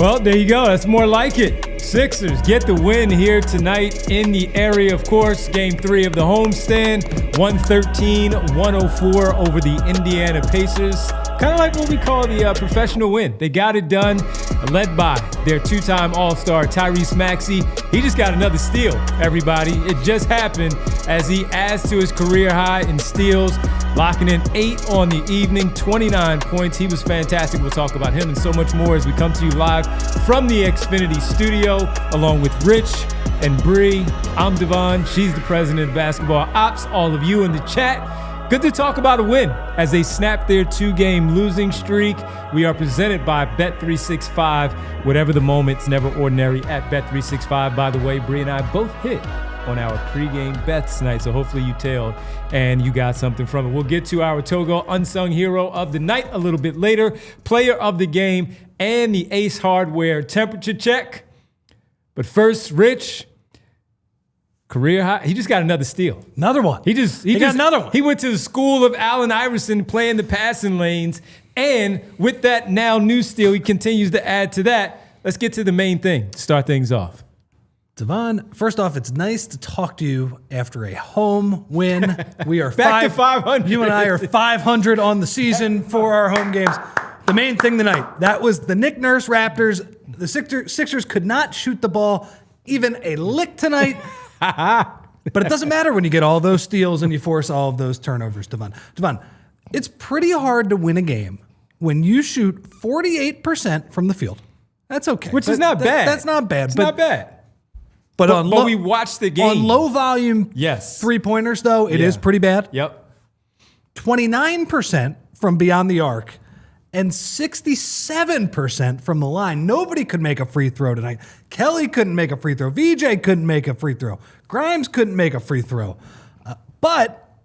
Well, there you go. That's more like it. Sixers get the win here tonight in the area, of course. Game 3 of the homestand, 113-104 over the Indiana Pacers. Kind of like what we call the professional win. They got it done, led by their two-time All-Star Tyrese Maxey. He just got another steal, everybody. It just happened as he adds to his career high in steals, locking in 8 on the evening, 29 points. He was fantastic. We'll talk about him and so much more as we come to you live from the Xfinity studio, along with Rich and Bree. I'm Devon. She's the president of basketball ops. All of you in the chat. Good to talk about a win as they snap their 2-game losing streak. We are presented by Bet365. Whatever the moment, it's never ordinary at Bet365. By the way, Bree and I both hit on our pregame bets tonight, so hopefully you tailed and you got something from it. We'll get to our Togo Unsung Hero of the Night a little bit later, player of the game, and the Ace Hardware temperature check. But first, Rich, career high. He just got another steal. Another one. He got another one. He went to the school of Allen Iverson playing the passing lanes, and with that now new steal, he continues to add to that. Let's get to the main thing. Start things off. Devon, first off, it's nice to talk to you after a home win. We are back to 500. You and I are 500 on the season for our home games. The main thing tonight, that was the Nick Nurse Raptors. The Sixers could not shoot the ball even a lick tonight. But it doesn't matter when you get all those steals and you force all of those turnovers, Devon. Devon, it's pretty hard to win a game when you shoot 48% from the field. That's okay. Which is not bad. That's not bad. It's not bad. But we watched the game. On low volume three-pointers, though, it is pretty bad. Yep. 29% from beyond the arc and 67% from the line. Nobody could make a free throw tonight. Kelly couldn't make a free throw. VJ couldn't make a free throw. Grimes couldn't make a free throw. But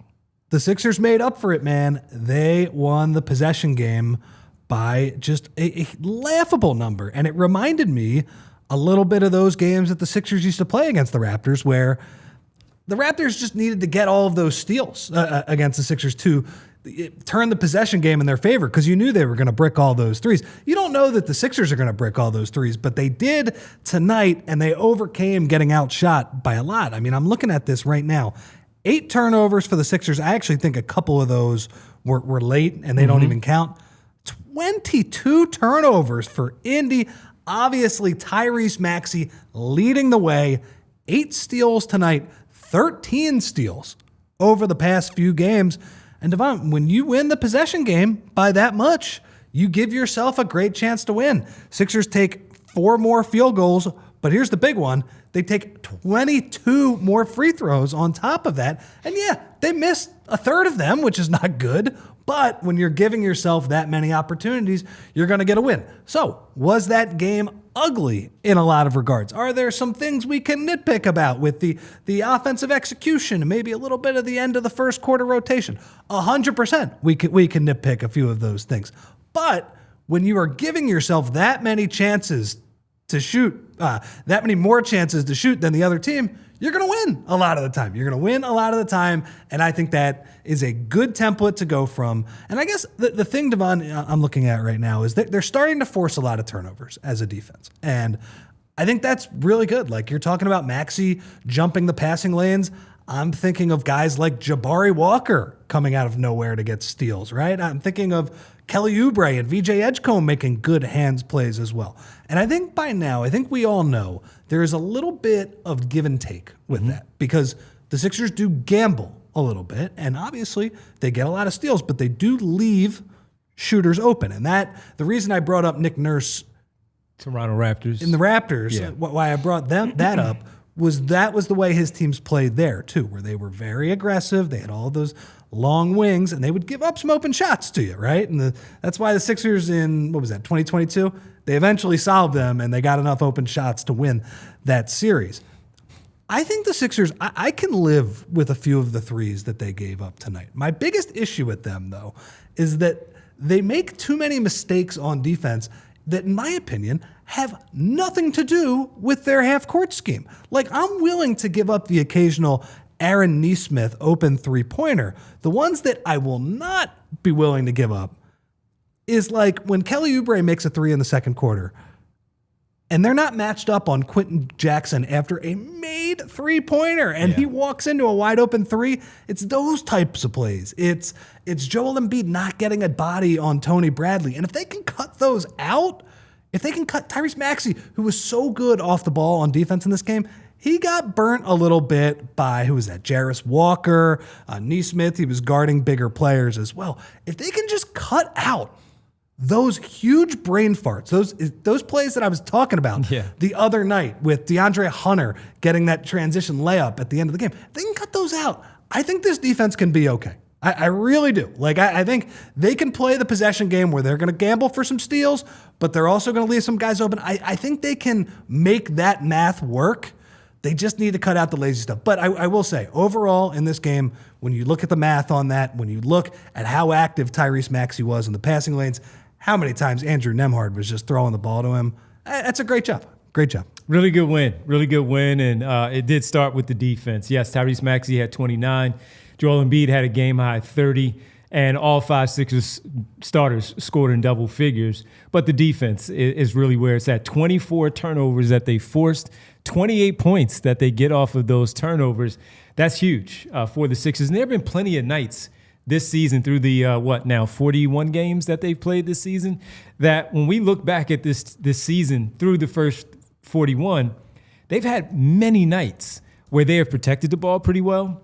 the Sixers made up for it, man. They won the possession game by just a laughable number. And it reminded me a little bit of those games that the Sixers used to play against the Raptors, where the Raptors just needed to get all of those steals against the Sixers to turn the possession game in their favor, because you knew they were going to brick all those threes. You don't know that the Sixers are going to brick all those threes, but they did tonight, and they overcame getting outshot by a lot. I mean, I'm looking at this right now. 8 turnovers for the Sixers. I actually think a couple of those were late, and they don't even count. 22 turnovers for Indy. Obviously, Tyrese Maxey leading the way. 8 steals tonight, 13 steals over the past few games. And Devon, when you win the possession game by that much, you give yourself a great chance to win. Sixers take 4 more field goals, but here's the big one. They take 22 more free throws on top of that. And yeah, they missed a third of them, which is not good. But when you're giving yourself that many opportunities, you're going to get a win. So was that game ugly in a lot of regards? Are there some things we can nitpick about with the offensive execution and maybe a little bit of the end of the first quarter rotation? 100%. We can nitpick a few of those things. But when you are giving yourself that many chances to shoot, that many more chances to shoot than the other team, you're going to win a lot of the time. You're going to win a lot of the time, and I think that is a good template to go from. And I guess the thing, Devon, I'm looking at right now is that they're starting to force a lot of turnovers as a defense. And I think that's really good. Like, you're talking about Maxey jumping the passing lanes. I'm thinking of guys like Jabari Walker coming out of nowhere to get steals, right? I'm thinking of Kelly Oubre and VJ Edgecombe making good hands plays as well. And I think by now, I think we all know there is a little bit of give and take with that, because the Sixers do gamble a little bit, and obviously they get a lot of steals, but they do leave shooters open. And the reason I brought up Nick Nurse Toronto Raptors in the Raptors, why I brought that up was the way his teams played there too, where they were very aggressive. They had all those long wings, and they would give up some open shots to you, right? And that's why the Sixers in, 2022, they eventually solved them, and they got enough open shots to win that series. I think the Sixers, I can live with a few of the threes that they gave up tonight. My biggest issue with them, though, is that they make too many mistakes on defense that, in my opinion, have nothing to do with their half-court scheme. Like, I'm willing to give up the occasional Aaron Nesmith open three-pointer. The ones that I will not be willing to give up is like when Kelly Oubre makes a three in the second quarter. and they're not matched up on Quentin Jackson after a made three-pointer, and he walks into a wide open three. It's those types of plays. It's Joel Embiid not getting a body on Tony Bradley. And if they can cut those out, if they can cut Tyrese Maxey, who was so good off the ball on defense in this game, he got burnt a little bit by, who was that, Jarris Walker, Nesmith. He was guarding bigger players as well. If they can just cut out those huge brain farts, those plays that I was talking about the other night with DeAndre Hunter getting that transition layup at the end of the game, if they can cut those out, I think this defense can be okay. I really do. Like, I think they can play the possession game where they're going to gamble for some steals, but they're also going to leave some guys open. I think they can make that math work. They just need to cut out the lazy stuff. But I will say, overall in this game, when you look at the math on that, when you look at how active Tyrese Maxey was in the passing lanes, how many times Andrew Nembhard was just throwing the ball to him, that's a great job. Great job. Really good win, and it did start with the defense. Yes, Tyrese Maxey had 29. Joel Embiid had a game-high 30, and all 5 Sixers starters scored in double figures. But the defense is really where it's at. 24 turnovers that they forced, 28 points that they get off of those turnovers. That's huge for the Sixers. And there have been plenty of nights this season through the, 41 games that they've played this season, that when we look back at this season through the first 41, they've had many nights where they have protected the ball pretty well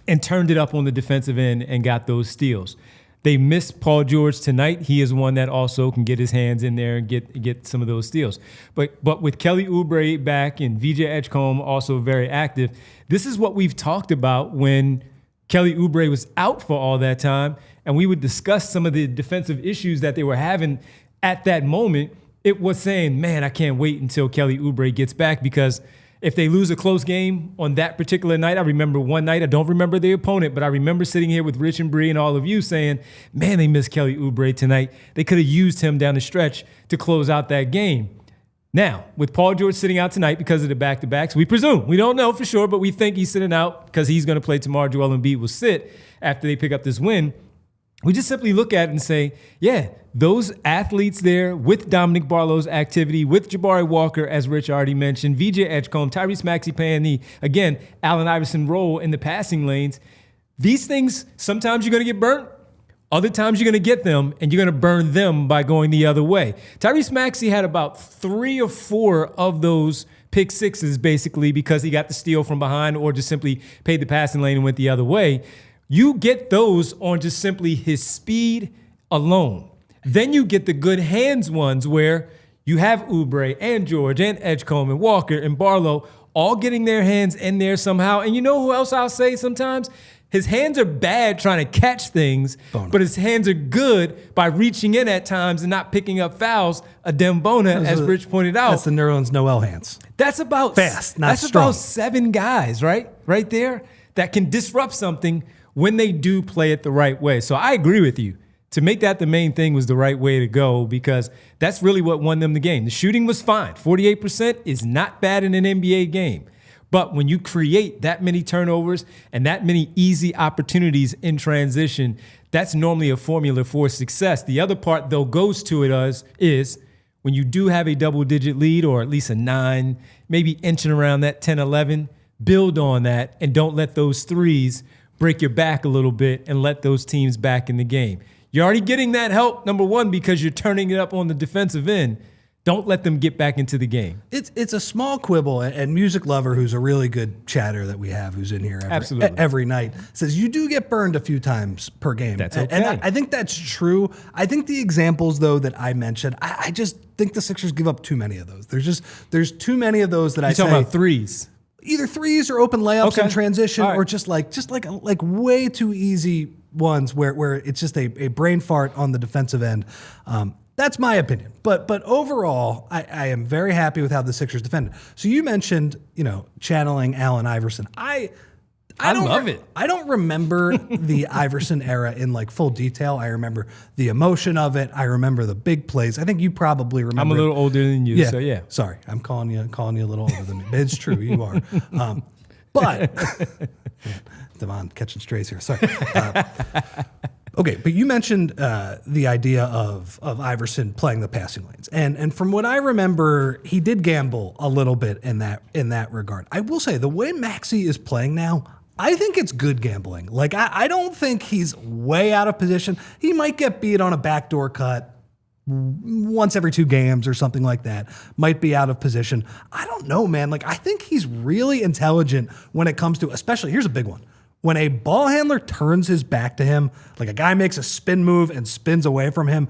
and turned it up on the defensive end and got those steals. They missed Paul George tonight. He is one that also can get his hands in there and get some of those steals. But with Kelly Oubre back and VJ Edgecombe also very active, this is what we've talked about when Kelly Oubre was out for all that time, and we would discuss some of the defensive issues that they were having at that moment. It was saying, man, I can't wait until Kelly Oubre gets back, because if they lose a close game on that particular night, I remember one night, I don't remember the opponent, but I remember sitting here with Rich and Bree and all of you saying, man, they missed Kelly Oubre tonight. They could have used him down the stretch to close out that game. Now, with Paul George sitting out tonight because of the back-to-backs, we presume, we don't know for sure, but we think he's sitting out because he's going to play tomorrow. Joel Embiid will sit after they pick up this win. We just simply look at it and say, yeah, those athletes there with Dominic Barlow's activity, with Jabari Walker, as Rich already mentioned, VJ Edgecombe, Tyrese Maxey playing the, again, Allen Iverson role in the passing lanes. These things, sometimes you're going to get burnt. Other times you're going to get them, and you're going to burn them by going the other way. Tyrese Maxey had about 3 or 4 of those pick sixes, basically, because he got the steal from behind or just simply paid the passing lane and went the other way. You get those on just simply his speed alone. Then you get the good hands ones where you have Oubre and George and Edgecombe and Walker and Barlow all getting their hands in there somehow. And you know who else I'll say sometimes? His hands are bad trying to catch things, but his hands are good by reaching in at times and not picking up fouls. Adem Bona, as Rich pointed out. That's the Nerlens Noel hands. That's about fast, not that's strong. About 7 guys, right there, that can disrupt something when they do play it the right way. So I agree with you. To make that the main thing was the right way to go, because that's really what won them the game. The shooting was fine. 48% is not bad in an NBA game. But when you create that many turnovers and that many easy opportunities in transition, that's normally a formula for success. The other part, though, goes to it is when you do have a double-digit lead, or at least a 9, maybe inching around that 10, 11, build on that and don't let those threes break your back a little bit and let those teams back in the game. You're already getting that help, number one, because you're turning it up on the defensive end. Don't let them get back into the game. It's a small quibble, and Music Lover, who's a really good chatter that we have, who's in here every night, says you do get burned a few times per game. That's okay. And I think that's true. I think the examples, though, that I mentioned, I just think the Sixers give up too many of those. There's too many of those that I say. You're talking about threes. Either threes or open layups in transition, or just like way too easy ones where it's just a brain fart on the defensive end. That's my opinion. But overall, I am very happy with how the Sixers defended. So you mentioned, channeling Allen Iverson. I love it. I don't remember the Iverson era in full detail. I remember the emotion of it. I remember the big plays. I think you probably remember. I'm a little older than you, so yeah. Sorry, I'm calling you a little older than me. But it's true, you are. But Devon catching strays here. Sorry. Okay, but you mentioned the idea of Iverson playing the passing lanes, and from what I remember, he did gamble a little bit in that regard. I will say the way Maxey is playing now, I think it's good gambling. Like I don't think he's way out of position. He might get beat on a backdoor cut once every 2 games or something like that. Might be out of position. I don't know, man. Like I think he's really intelligent when it comes to, especially here's a big one. When a ball handler turns his back to him, like a guy makes a spin move and spins away from him,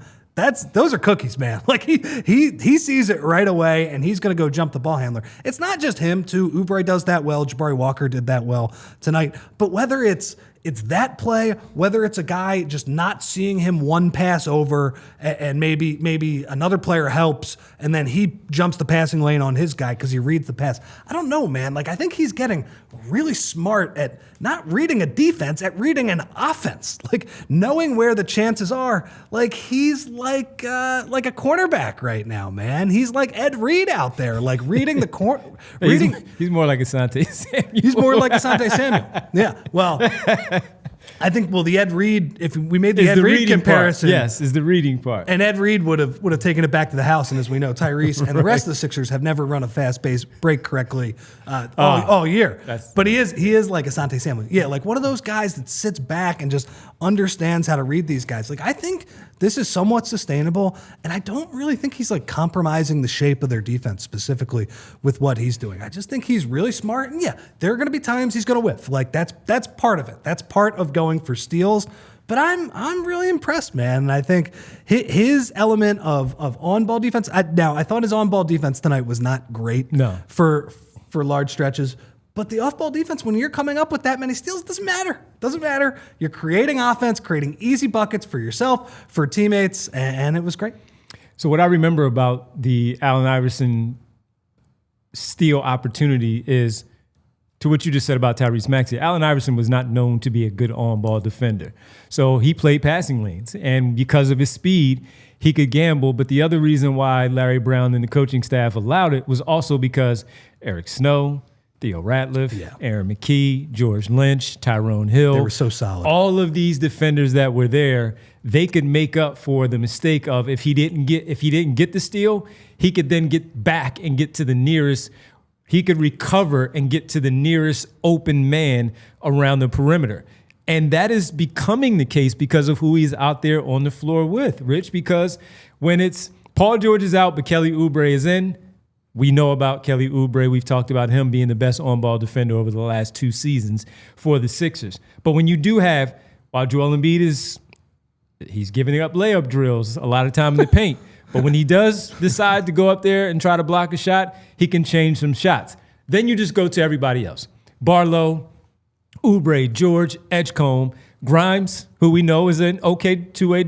those are cookies, man. Like he sees it right away and he's going to go jump the ball handler. It's not just him too. Oubre does that well. Jabari Walker did that well tonight. But whether it's that play, whether it's a guy just not seeing him one pass over and maybe another player helps and then he jumps the passing lane on his guy because he reads the pass. I don't know, man. Like I think he's getting really smart at not reading a defense, at reading an offense. Like knowing where the chances are. Like he's like a cornerback right now, man. He's like Ed Reed out there, like reading the corner. He's more like Asante Samuel. He's more like Asante Samuel. Yeah. Well, I think the Ed Reed, if we made the Ed Reed comparison, yes, is the reading part. And Ed Reed would have taken it back to the house. And as we know, Tyrese and the rest of the Sixers have never run a fast break correctly all year. But he is like Asante Samuel. Yeah, like one of those guys that sits back and just understands how to read these guys. Like I think this is somewhat sustainable, and I don't really think he's like compromising the shape of their defense specifically with what he's doing. I just think he's really smart, and yeah, there are going to be times he's going to whiff. Like that's part of it. That's part of going for steals. But I'm really impressed, man. And I think his element of on-ball defense. I thought his on-ball defense tonight was not great. No. For large stretches. But the off-ball defense, when you're coming up with that many steals, it doesn't matter. Doesn't matter. You're creating offense, creating easy buckets for yourself, for teammates, and it was great. So what I remember about the Allen Iverson steal opportunity is, to what you just said about Tyrese Maxey, Allen Iverson was not known to be a good on-ball defender. So he played passing lanes, and because of his speed, he could gamble. But the other reason why Larry Brown and the coaching staff allowed it was also because Eric Snow, Theo Ratliff, Aaron McKee, George Lynch, Tyrone Hill. They were so solid. All of these defenders that were there, they could make up for the mistake of if he didn't get the steal, he could then get back and get to the nearest. He could recover and get to the nearest open man around the perimeter. And that is becoming the case because of who he's out there on the floor with, Rich, because when it's Paul George is out, but Kelly Oubre is in, we know about Kelly Oubre. We've talked about him being the best on-ball defender over the last 2 seasons for the Sixers. But when you do have, while Joel Embiid he's giving up layup drills a lot of time in the paint. But when he does decide to go up there and try to block a shot, he can change some shots. Then you just go to everybody else. Barlow, Oubre, George, Edgecombe, Grimes, who we know is an okay two-way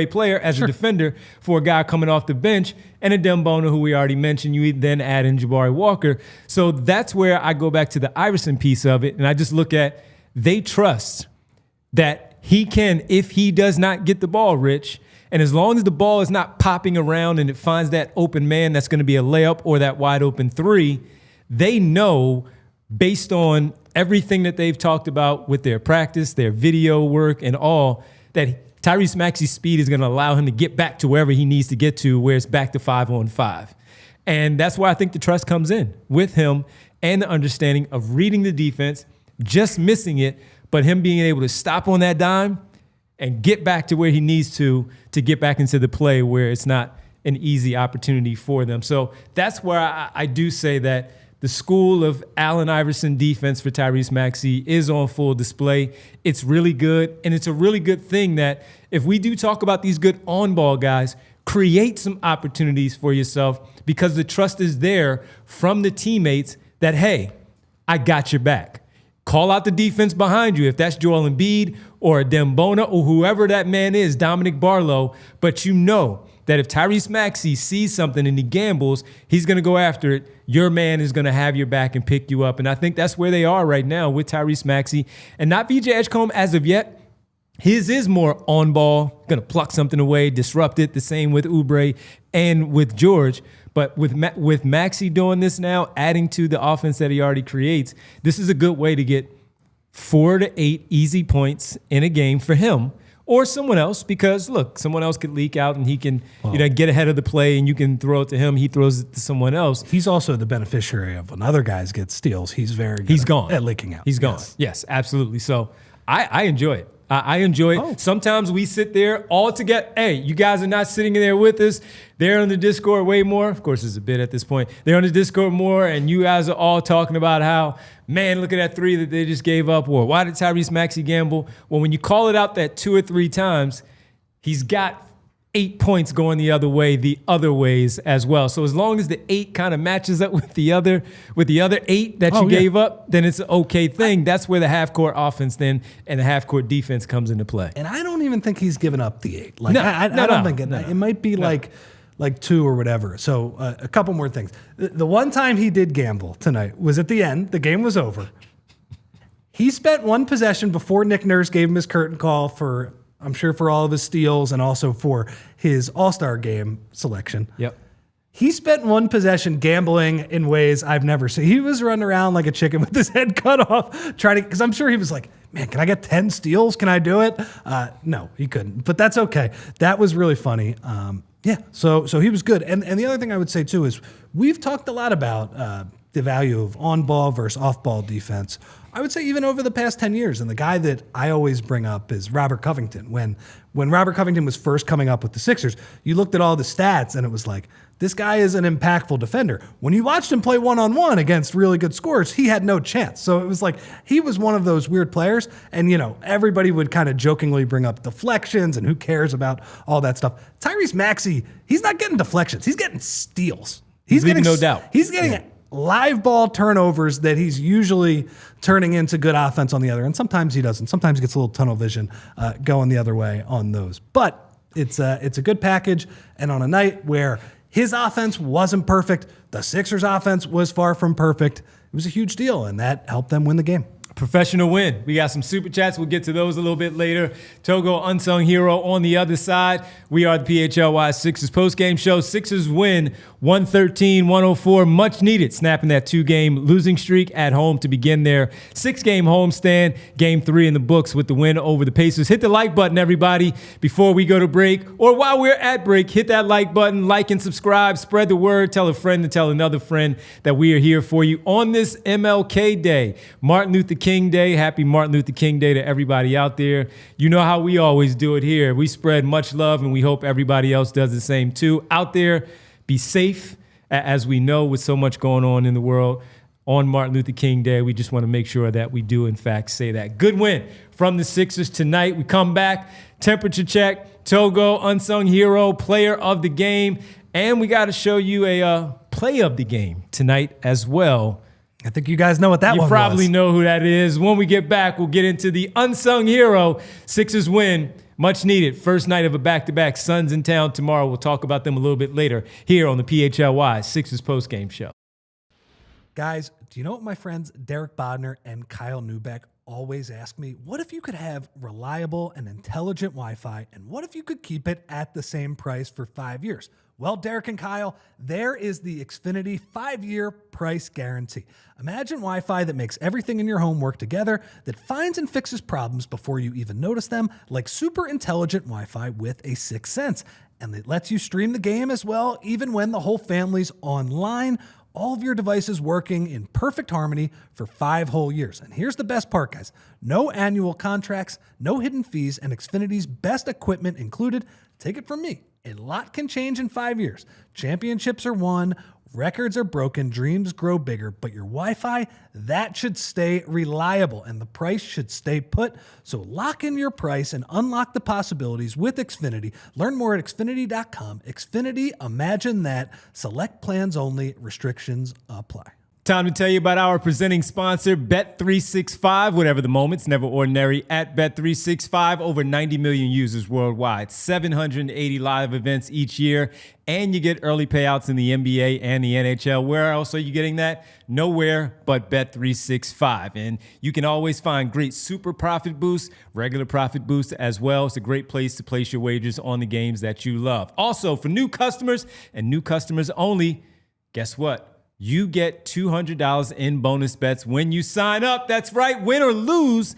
player as a defender for a guy coming off the bench, and a Dembona, who we already mentioned. You then add in Jabari Walker. So that's where I go back to the Iverson piece of it, and I just look at they trust that he can, if he does not get the ball, Rich, and as long as the ball is not popping around and it finds that open man that's going to be a layup or that wide open 3, they know based on everything that they've talked about with their practice, their video work, and all, that Tyrese Maxey's speed is going to allow him to get back to wherever he needs to get to, where it's back to 5-on-5. And that's why I think the trust comes in with him and the understanding of reading the defense, just missing it, but him being able to stop on that dime and get back to where he needs to get back into the play where it's not an easy opportunity for them. So that's where I do say that the school of Allen Iverson defense for Tyrese Maxey is on full display. It's really good, and it's a really good thing that if we do talk about these good on-ball guys, create some opportunities for yourself because the trust is there from the teammates that, hey, I got your back. Call out the defense behind you if that's Joel Embiid or a Dembona or whoever that man is, Dominic Barlow, but you know that if Tyrese Maxey sees something and he gambles, he's going to go after it. Your man is going to have your back and pick you up. And I think that's where they are right now with Tyrese Maxey. And not VJ Edgecombe as of yet. His is more on ball, going to pluck something away, disrupt it. The same with Oubre and with George. But with Maxey doing this now, adding to the offense that he already creates, this is a good way to get 4 to 8 easy points in a game for him or someone else, because look, someone else could leak out and he can get ahead of the play and you can throw it to him. He throws it to someone else. He's also the beneficiary of when other guys get steals. He's very good at leaking out. He's gone. Yes, absolutely. So I enjoy it. I enjoy it. Sometimes we sit there all together. Hey, you guys are not sitting there with us. They're on the Discord way more. Of course, it's a bit at this point. They're on the Discord more, and you guys are all talking about how, man, look at that 3 that they just gave up, or why did Tyrese Maxey gamble? Well, when you call it out that 2 or 3 times, he's got 8 points going the other way, the other ways as well. So as long as the 8 kind of matches up with the other 8 that you gave up, then it's an okay thing. That's where the half-court offense then and the half-court defense comes into play. And I don't even think he's given up the 8. Like, I don't think it. It might be like 2 or whatever. So a couple more things. The one time he did gamble tonight was at the end. The game was over. He spent 1 possession before Nick Nurse gave him his curtain call for, I'm sure, for all of his steals and also for his All-Star game selection. Yep. He spent 1 possession gambling in ways I've never seen. He was running around like a chicken with his head cut off, trying to, because I'm sure he was like, man, can I get 10 steals? Can I do it? No, he couldn't, but that's okay. That was really funny. So he was good. And the other thing I would say too is we've talked a lot about the value of on-ball versus off-ball defense. I would say even over the past 10 years. And the guy that I always bring up is Robert Covington. When Robert Covington was first coming up with the Sixers, you looked at all the stats and it was like, this guy is an impactful defender. When you watched him play one-on-one against really good scorers, he had no chance. So it was like he was one of those weird players. And, everybody would kind of jokingly bring up deflections and who cares about all that stuff. Tyrese Maxey, he's not getting deflections. He's getting steals. He's getting no doubt. He's getting live ball turnovers that he's usually turning into good offense on the other end. Sometimes he doesn't. Sometimes he gets a little tunnel vision going the other way on those. But it's a good package. And on a night where his offense wasn't perfect, the Sixers' offense was far from perfect, it was a huge deal, and that helped them win the game. Professional win. We got some super chats. We'll get to those a little bit later. Togo, unsung hero on the other side. We are the PHLY Sixers postgame show. Sixers win 113-104. Much needed, snapping that 2-game losing streak at home to begin their 6-game homestand. Game 3 in the books with the win over the Pacers. Hit the like button, everybody, before we go to break. Or while we're at break, hit that like button, like and subscribe, spread the word, tell a friend to tell another friend that we are here for you on this MLK Day, Martin Luther King Day. Happy Martin Luther King Day to everybody out there. You know how we always do it here. We spread much love, and we hope everybody else does the same too. Out there, be safe, as we know with so much going on in the world. On Martin Luther King Day, we just want to make sure that we do, in fact, say that. Good win from the Sixers tonight. We come back, temperature check, Togo, unsung hero, player of the game, and we got to show you a play of the game tonight as well. I think you guys know what that one was. You probably know who that is. When we get back, we'll get into the unsung hero. Sixers win. Much needed. First night of a back-to-back. Suns in town tomorrow. We'll talk about them a little bit later here on the PHLY Sixers postgame show. Guys, do you know what my friends Derek Bodner and Kyle Neubeck always ask me? What if you could have reliable and intelligent Wi-Fi, and what if you could keep it at the same price for 5 years? Well, Derek and Kyle, there is the Xfinity 5-year price guarantee. Imagine Wi-Fi that makes everything in your home work together, that finds and fixes problems before you even notice them, like super intelligent Wi-Fi with a 6th sense. And it lets you stream the game as well, even when the whole family's online. All of your devices working in perfect harmony for 5 whole years. And here's the best part, guys. No annual contracts, no hidden fees, and Xfinity's best equipment included. Take it from me. A lot can change in 5 years. Championships are won, records are broken, dreams grow bigger, but your Wi-Fi, that should stay reliable and the price should stay put. So lock in your price and unlock the possibilities with Xfinity. Learn more at Xfinity.com. Xfinity, imagine that. Select plans only. Restrictions apply. Time to tell you about our presenting sponsor, Bet365. Whatever the moment's never ordinary at Bet365. Over 90 million users worldwide, 780 live events each year, and you get early payouts in the NBA and the NHL. Where else are you getting that? Nowhere but Bet365. And you can always find great super profit boosts, regular profit boosts as well. It's a great place to place your wagers on the games that you love. Also, for new customers and new customers only, guess what? You get $200 in bonus bets when you sign up. That's right, win or lose.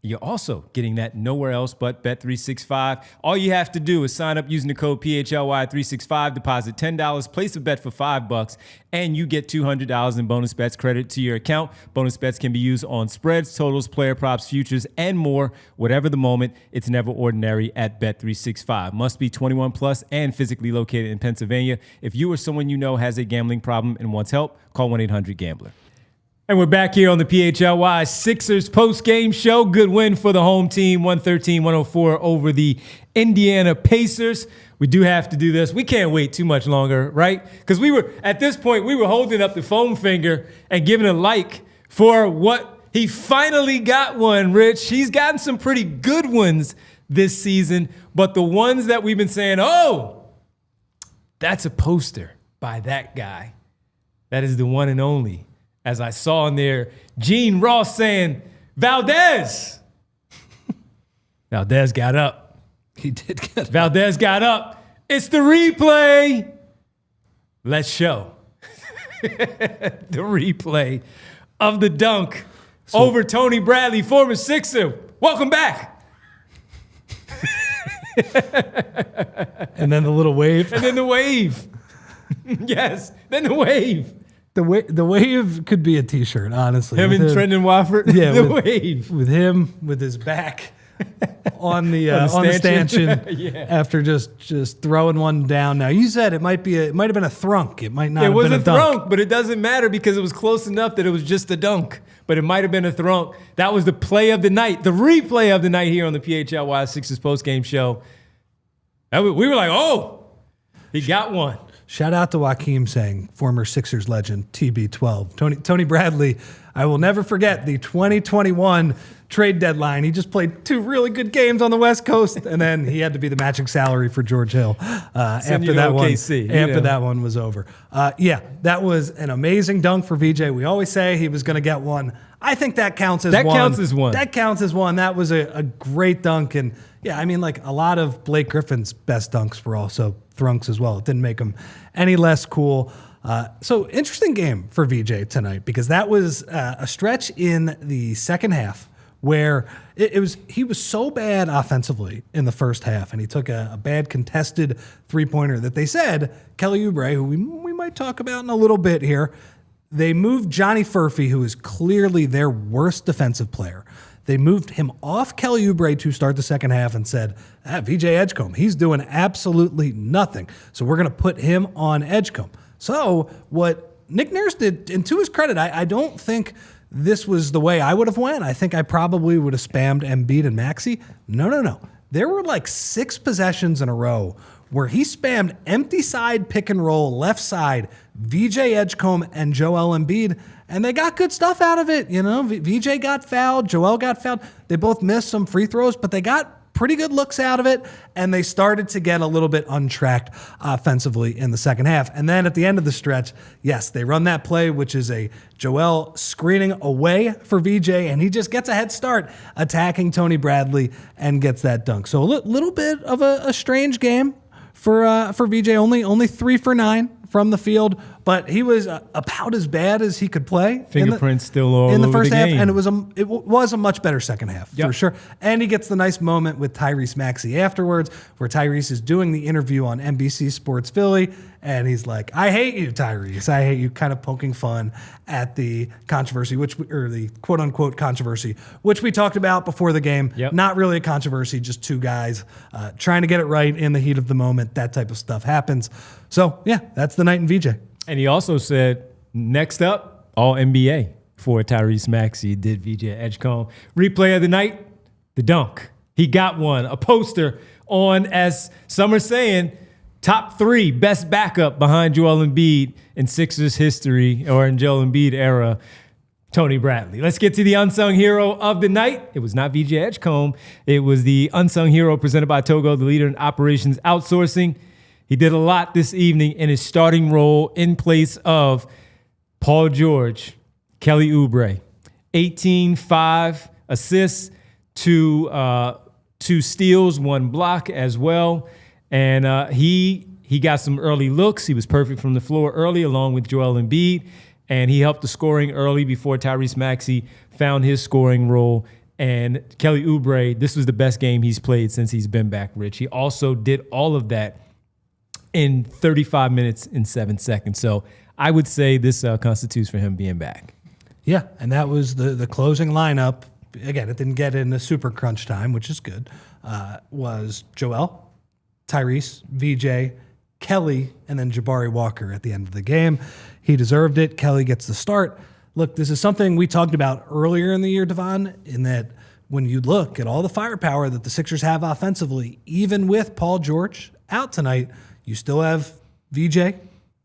You're also getting that nowhere else but Bet365. All you have to do is sign up using the code PHLY365, deposit $10, place a bet for $5, and you get $200 in bonus bets credit to your account. Bonus bets can be used on spreads, totals, player props, futures, and more. Whatever the moment, it's never ordinary at Bet365. Must be 21 plus and physically located in Pennsylvania. If you or someone you know has a gambling problem and wants help, call 1-800-GAMBLER. And we're back here on the PHLY Sixers post-game show. Good win for the home team, 113-104 over the Indiana Pacers. We do have to do this. We can't wait too much longer, right? Because at this point, we were holding up the foam finger and giving a like for what he finally got one, Rich. He's gotten some pretty good ones this season, but the ones that we've been saying, oh, that's a poster by that guy. That is the one and only. As I saw in there, Gene Ross saying, Valdez. Valdez got up. He did get up. Valdez got up. It's the replay. Let's show. The replay of the dunk over Tony Bradley, former Sixer. Welcome back. And then the little wave. And then the wave. Yes, then the wave. The wave could be a T-shirt, honestly. Him and Trendon Wofford. Yeah, the wave with him with his back on the stanchion yeah. After just throwing one down. Now you said it might have been a thrunk. It might not. It have been a was a dunk. thrunk, but it doesn't matter because it was close enough that it was just a dunk. But it might have been a thrunk. That was the play of the night, the replay of the night here on the PHLY Sixers postgame show. We were like, oh, he got one. Shout out to Joaquim saying, former Sixers legend, TB12. Tony Bradley, I will never forget the 2021 trade deadline. He just played 2 really good games on the West Coast, and then he had to be the matching salary for George Hill after that one was over. That was an amazing dunk for VJ. We always say he was going to get one. I think that counts as one. That counts as one. That was a great dunk. And yeah, I mean, like a lot of Blake Griffin's best dunks were also thrunks as well. It didn't make him any less cool. So interesting game for VJ tonight because that was a stretch in the second half where he was so bad offensively in the first half, and he took a bad contested three-pointer that they said Kelly Oubre, who we might talk about in a little bit here, they moved Johnny Furphy, who is clearly their worst defensive player. They moved him off Kelly Oubre to start the second half and said, VJ Edgecombe, he's doing absolutely nothing. So we're going to put him on Edgecombe. So what Nick Nurse did, and to his credit, I don't think this was the way I would have went. I think I probably would have spammed Embiid and Maxey. No. There were like 6 possessions in a row where he spammed empty side pick and roll, left side, VJ Edgecombe and Joel Embiid, and they got good stuff out of it. You know, VJ got fouled, Joel got fouled. They both missed some free throws, but they got pretty good looks out of it, and they started to get a little bit untracked offensively in the second half. And then at the end of the stretch, yes, they run that play, which is a Joel screening away for VJ, and he just gets a head start attacking Tony Bradley and gets that dunk. So a little bit of a strange game for VJ, only 3 for 9 from the field, but he was about as bad as he could play. Fingerprints still all in the over first the half, game. and it was a much better second half for sure. And he gets the nice moment with Tyrese Maxey afterwards, where Tyrese is doing the interview on NBC Sports Philly, and he's like, "I hate you, Tyrese. I hate you," kind of poking fun at the controversy, or the quote unquote controversy, which we talked about before the game. Yep. Not really a controversy, just 2 guys trying to get it right in the heat of the moment. That type of stuff happens. So yeah, that's the night in VJ. And he also said, next up, all NBA for Tyrese Maxey, did VJ Edgecombe. Replay of the night, the dunk. He got one, a poster on, as some are saying, top 3 best backup behind Joel Embiid in Sixers history, or in Joel Embiid era, Tony Bradley. Let's get to the unsung hero of the night. It was not VJ Edgecombe. It was the unsung hero presented by Togo, the leader in operations outsourcing. He did a lot this evening in his starting role in place of Paul George, Kelly Oubre. 18, 5 assists, 2 steals, 1 block as well. And he got some early looks. He was perfect from the floor early along with Joel Embiid. And he helped the scoring early before Tyrese Maxey found his scoring role And Kelly Oubre, this was the best game he's played since he's been back, Rich. He also did all of that in 35 minutes and 7 seconds. So I would say this constitutes for him being back. Yeah, and that was the closing lineup. Again, it didn't get into super crunch time, which is good. Was Joel, Tyrese, VJ, Kelly, and then Jabari Walker at the end of the game. He deserved it. Kelly gets the start. Look, this is something we talked about earlier in the year, Devon, in that when you look at all the firepower that the Sixers have offensively, even with Paul George out tonight, you still have VJ,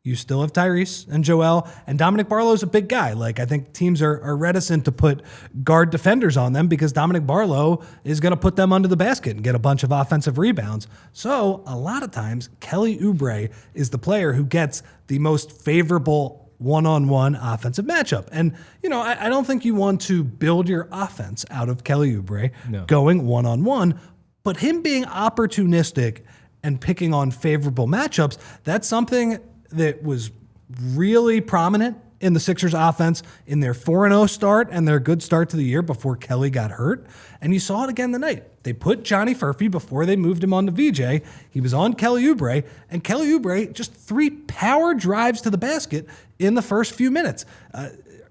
you still have Tyrese and Joel, and Dominic Barlow's a big guy. Like, I think teams are reticent to put guard defenders on them because Dominic Barlow is going to put them under the basket and get a bunch of offensive rebounds. So a lot of times, Kelly Oubre is the player who gets the most favorable one-on-one offensive matchup. And, you know, I don't think you want to build your offense out of Kelly Oubre going one-on-one, but him being opportunistic and picking on favorable matchups, that's something that was really prominent in the Sixers offense in their 4-0 start and their good start to the year before Kelly got hurt. And you saw it again tonight. They put Johnny Furphy before they moved him on to VJ. He was on Kelly Oubre, and Kelly Oubre just 3 power drives to the basket in the first few minutes.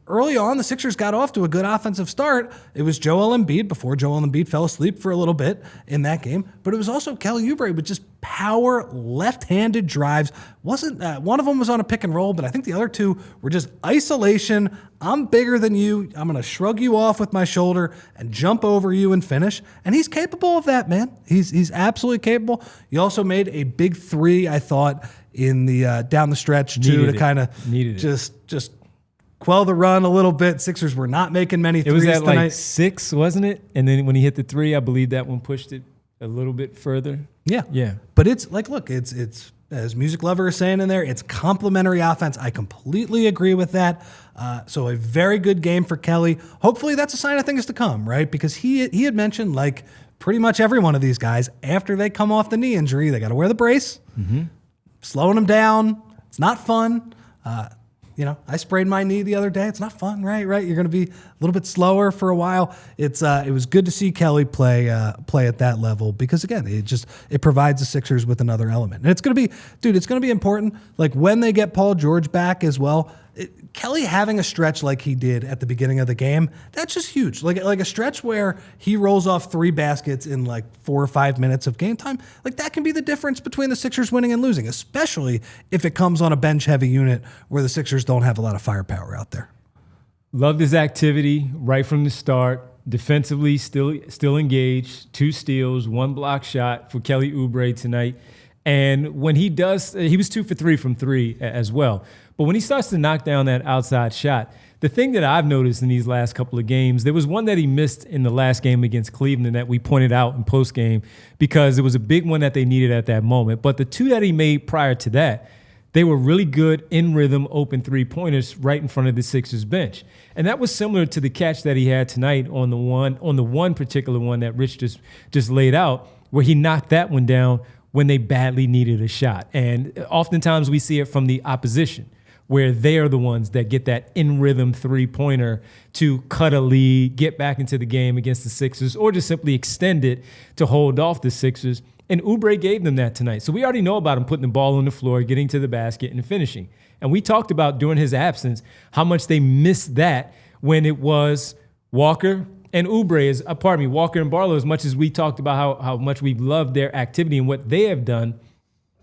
Early on, the Sixers got off to a good offensive start. It was Joel Embiid before Joel Embiid fell asleep for a little bit in that game. But it was also Kelly Oubre with just power left-handed drives. Wasn't one of them was on a pick and roll, but I think the other 2 were just isolation. I'm bigger than you. I'm going to shrug you off with my shoulder and jump over you and finish. And he's capable of that, man. He's absolutely capable. He also made a big 3, I thought, in the down the stretch too, to kind of just quell the run a little bit. Sixers were not making many threes tonight. It was at like 6, wasn't it? And then when he hit the 3, I believe that one pushed it a little bit further. Yeah. But it's like, look, it's as Music Lover is saying in there, it's complementary offense. I completely agree with that. So a very good game for Kelly. Hopefully that's a sign of things to come, right? Because he had mentioned, like pretty much every one of these guys, after they come off the knee injury, they got to wear the brace, slowing them down. It's not fun. You know, I sprained my knee the other day. It's not fun, right? You're going to be a little bit slower for a while. It was good to see Kelly play at that level because, again, it provides the Sixers with another element. And it's going to be important. Like when they get Paul George back as well, Kelly having a stretch like he did at the beginning of the game, that's just huge. Like a stretch where he rolls off 3 baskets in like 4 or 5 minutes of game time, like that can be the difference between the Sixers winning and losing, especially if it comes on a bench-heavy unit where the Sixers don't have a lot of firepower out there. Loved his activity right from the start. Defensively, still engaged. 2 steals, 1 block shot for Kelly Oubre tonight. And when he does, he was 2 for 3 from 3 as well. But when he starts to knock down that outside shot, the thing that I've noticed in these last couple of games, there was one that he missed in the last game against Cleveland that we pointed out in postgame because it was a big one that they needed at that moment. But the 2 that he made prior to that, they were really good in rhythm, open 3-pointers right in front of the Sixers bench. And that was similar to the catch that he had tonight on the one particular one that Rich just laid out, where he knocked that one down when they badly needed a shot. And oftentimes we see it from the opposition, where they are the ones that get that in-rhythm 3-pointer to cut a lead, get back into the game against the Sixers, or just simply extend it to hold off the Sixers. And Oubre gave them that tonight. So we already know about him putting the ball on the floor, getting to the basket, and finishing. And we talked about during his absence how much they missed that when it was Walker and Oubre, Walker and Barlow, as much as we talked about how much we loved their activity and what they have done.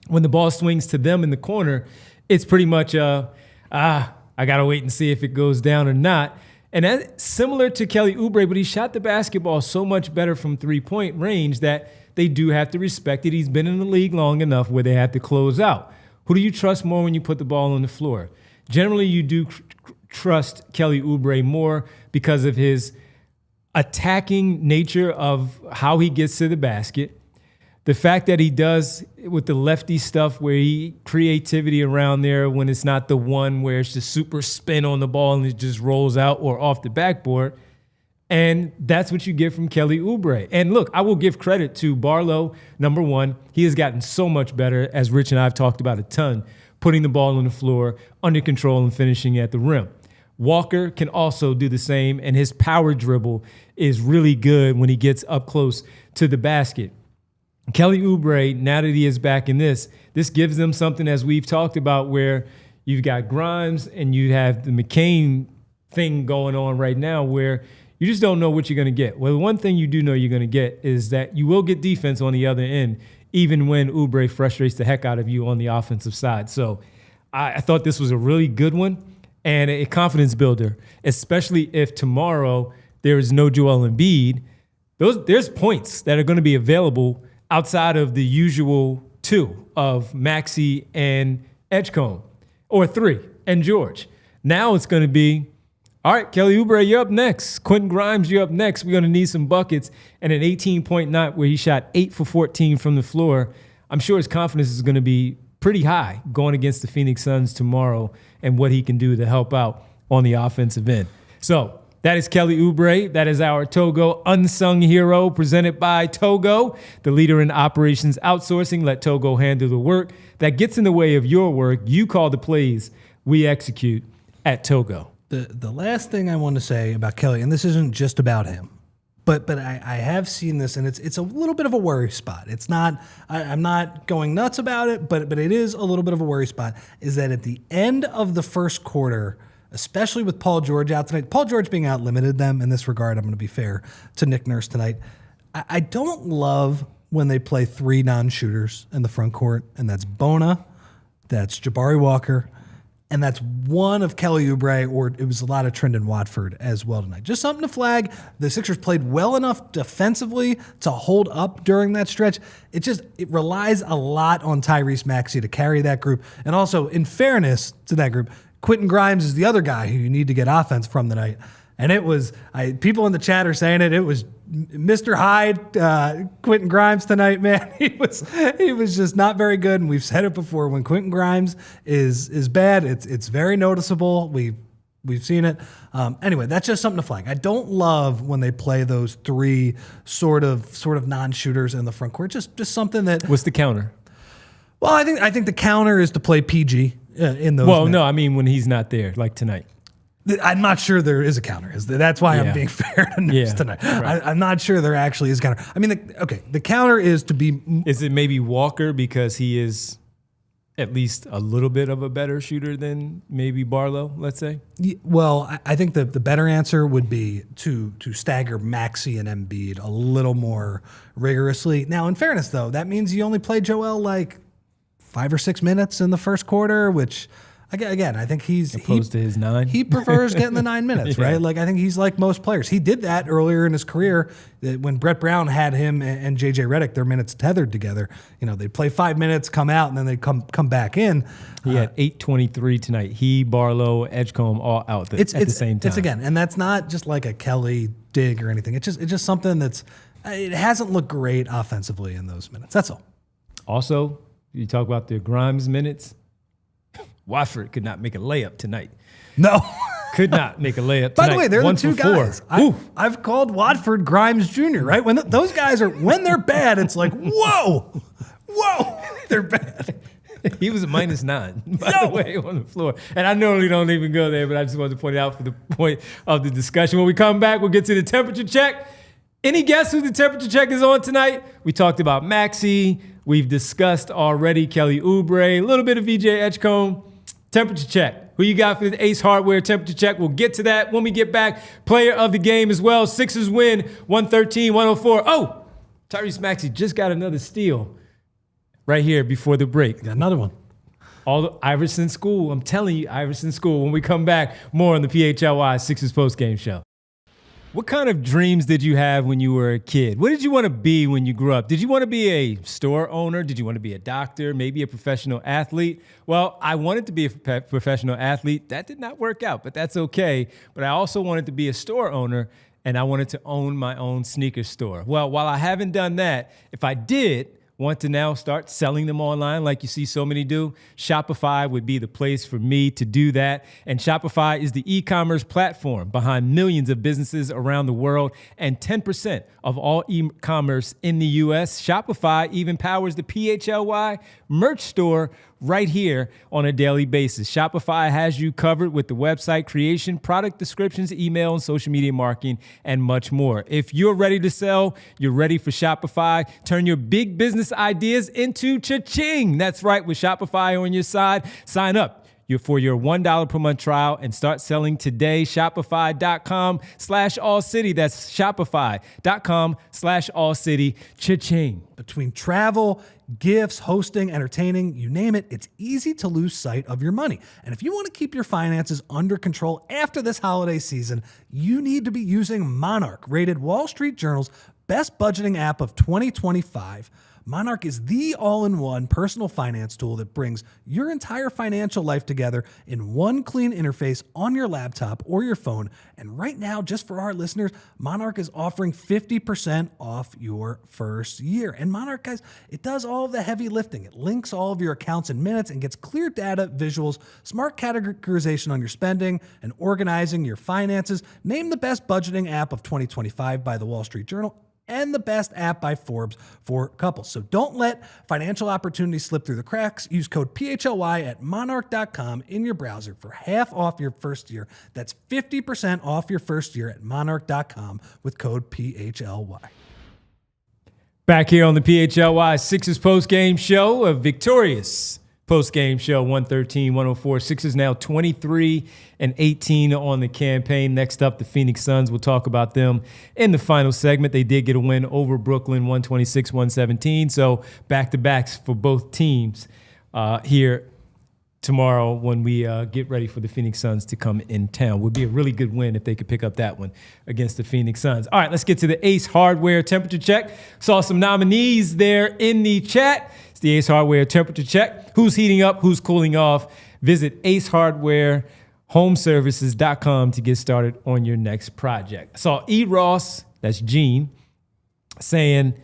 When the ball swings to them in the corner, it's pretty much, I got to wait and see if it goes down or not. And that's similar to Kelly Oubre, but he shot the basketball so much better from 3-point range that they do have to respect it. He's been in the league long enough where they have to close out. Who do you trust more when you put the ball on the floor? Generally, you do trust Kelly Oubre more because of his attacking nature of how he gets to the basket. The fact that he does with the lefty stuff where he creativity around there when it's not the one where it's just super spin on the ball and it just rolls out or off the backboard. And that's what you get from Kelly Oubre. And look, I will give credit to Barlow. Number one, he has gotten so much better, as Rich and I have talked about a ton, putting the ball on the floor, under control and finishing at the rim. Walker can also do the same, and his power dribble is really good when he gets up close to the basket. Kelly Oubre, now that he is back in this gives them something, as we've talked about, where you've got Grimes and you have the McCain thing going on right now where you just don't know what you're going to get. Well, the one thing you do know you're going to get is that you will get defense on the other end, even when Oubre frustrates the heck out of you on the offensive side. So I thought this was a really good one and a confidence builder, especially if tomorrow there is no Joel Embiid. There's points that are going to be available outside of the usual two of Maxey and Edgecombe, or three and George. Now it's going to be, all right, Kelly Oubre, you're up next. Quentin Grimes, you're up next. We're going to need some buckets. And an 18-point night where he shot 8 for 14 from the floor. I'm sure his confidence is going to be pretty high going against the Phoenix Suns tomorrow and what he can do to help out on the offensive end. So that is Kelly Oubre. That is our Togo unsung hero, presented by Togo, the leader in operations outsourcing. Let Togo handle the work that gets in the way of your work. You call the plays, we execute at Togo. The last thing I want to say about Kelly, and this isn't just about him, but I have seen this, and it's a little bit of a worry spot. It's not, I'm not going nuts about it, but it is a little bit of a worry spot, is that at the end of the first quarter, especially with Paul George out tonight, Paul George being out limited them in this regard, I'm going to be fair to Nick Nurse tonight. I don't love when they play three non-shooters in the front court, and that's Bona, that's Jabari Walker, and that's one of Kelly Oubre, or it was a lot of Trendon Watford as well tonight. Just something to flag. The Sixers played well enough defensively to hold up during that stretch. It relies a lot on Tyrese Maxey to carry that group. And also, in fairness to that group, Quentin Grimes is the other guy who you need to get offense from tonight. And it was, people in the chat are saying it was Mr. Hyde, Quentin Grimes tonight, man. He was just not very good. And we've said it before, when Quentin Grimes is bad, it's very noticeable. We've seen it. Anyway, that's just something to flag. I don't love when they play those three sort of non-shooters in the front court. Just something that. What's the counter? Well, I think the counter is to play PG in those. Well, no, I mean when he's not there, like tonight. I'm not sure there is a counter. That's why I'm being fair to Nurse tonight. Right. I'm not sure there actually is a counter. I mean, the counter is to be. Is it maybe Walker because he is at least a little bit of a better shooter than maybe Barlow, let's say? Well, I think the better answer would be to stagger Maxey and Embiid a little more rigorously. Now, in fairness, though, that means you only play Joel like 5 or 6 minutes in the first quarter, which. Again, I think opposed to his 9. He prefers getting the 9 minutes, right? Like, I think he's like most players. He did that earlier in his career when Brett Brown had him and JJ Redick, their minutes tethered together. You know, they'd play 5 minutes, come out, and then they'd come back in. He had 8:23 tonight. He, Barlow, Edgecombe, all out at the same time. It's again, and that's not just like a Kelly dig or anything. It's just something it hasn't looked great offensively in those minutes. That's all. Also, you talk about the Grimes minutes. Watford could not make a layup tonight. No. Could not make a layup tonight. By the way, they're the two guys. I've called Watford Grimes Jr., right? When those guys when they're bad, it's like, whoa, they're bad. He was a -9, by the way, on the floor. And I normally don't even go there, but I just wanted to point it out for the point of the discussion. When we come back, we'll get to the temperature check. Any guess who the temperature check is on tonight? We talked about Maxey. We've discussed already Kelly Oubre, a little bit of VJ Edgecombe. Temperature check. Who you got for the Ace Hardware temperature check? We'll get to that when we get back. Player of the game as well. Sixers win 113-104. Oh, Tyrese Maxey just got another steal right here before the break. Got another one. All the Iverson School. I'm telling you, Iverson School. When we come back, more on the PHLY Sixers postgame show. What kind of dreams did you have when you were a kid? What did you want to be when you grew up? Did you want to be a store owner? Did you want to be a doctor? Maybe a professional athlete? Well, I wanted to be a professional athlete. That did not work out, but that's okay. But I also wanted to be a store owner, and I wanted to own my own sneaker store. Well, while I haven't done that, if I did, want to now start selling them online like you see so many do, Shopify would be the place for me to do that. And Shopify is the e-commerce platform behind millions of businesses around the world and 10% of all e-commerce in the US. Shopify even powers the PHLY merch store right here on a daily basis. Shopify has you covered with the website creation, product descriptions, email, and social media marketing, and much more. If you're ready to sell, you're ready for Shopify. Turn your big business ideas into cha-ching. That's right, with Shopify on your side. Sign up for your $1 per month trial and start selling today. Shopify.com/AllCity. That's Shopify.com/AllCity. Cha-ching. Between travel, gifts, hosting, entertaining, you name it, it's easy to lose sight of your money. And if you want to keep your finances under control after this holiday season, you need to be using Monarch, rated Wall Street Journal's best budgeting app of 2025. Monarch is the all-in-one personal finance tool that brings your entire financial life together in one clean interface on your laptop or your phone. And right now, just for our listeners, Monarch is offering 50% off your first year. And Monarch, guys, it does all of the heavy lifting. It links all of your accounts in minutes and gets clear data, visuals, smart categorization on your spending, and organizing your finances. Named the best budgeting app of 2025 by the Wall Street Journal, and the best app by Forbes for couples. So don't let financial opportunities slip through the cracks. Use code PHLY at monarch.com in your browser for half off your first year. That's 50% off your first year at monarch.com with code PHLY. Back here on the PHLY Sixers postgame show, a victorious postgame show, 113-104. Sixers now 23-18 on the campaign. Next up, the Phoenix Suns. We'll talk about them in the final segment. They did get a win over Brooklyn, 126-117. So back-to-backs for both teams here tomorrow when we get ready for the Phoenix Suns to come in town. Would be a really good win if they could pick up that one against the Phoenix Suns. All right, let's get to the Ace Hardware temperature check. Saw some nominees there in the chat. It's the Ace Hardware temperature check. Who's heating up? Who's cooling off? Visit Ace Hardware homeservices.com to get started on your next project. I saw E. Ross, that's Gene, saying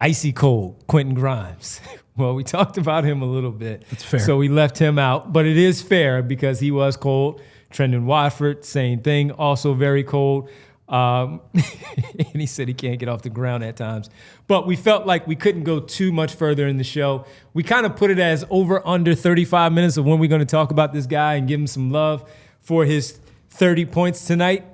icy cold, Quentin Grimes. Well, we talked about him a little bit. It's fair. So we left him out, but it is fair because he was cold. Trendon Watford, same thing, also very cold. And he said he can't get off the ground at times. But we felt like we couldn't go too much further in the show. We kind of put it as over under 35 minutes of when we're going to talk about this guy and give him some love for his 30 points tonight.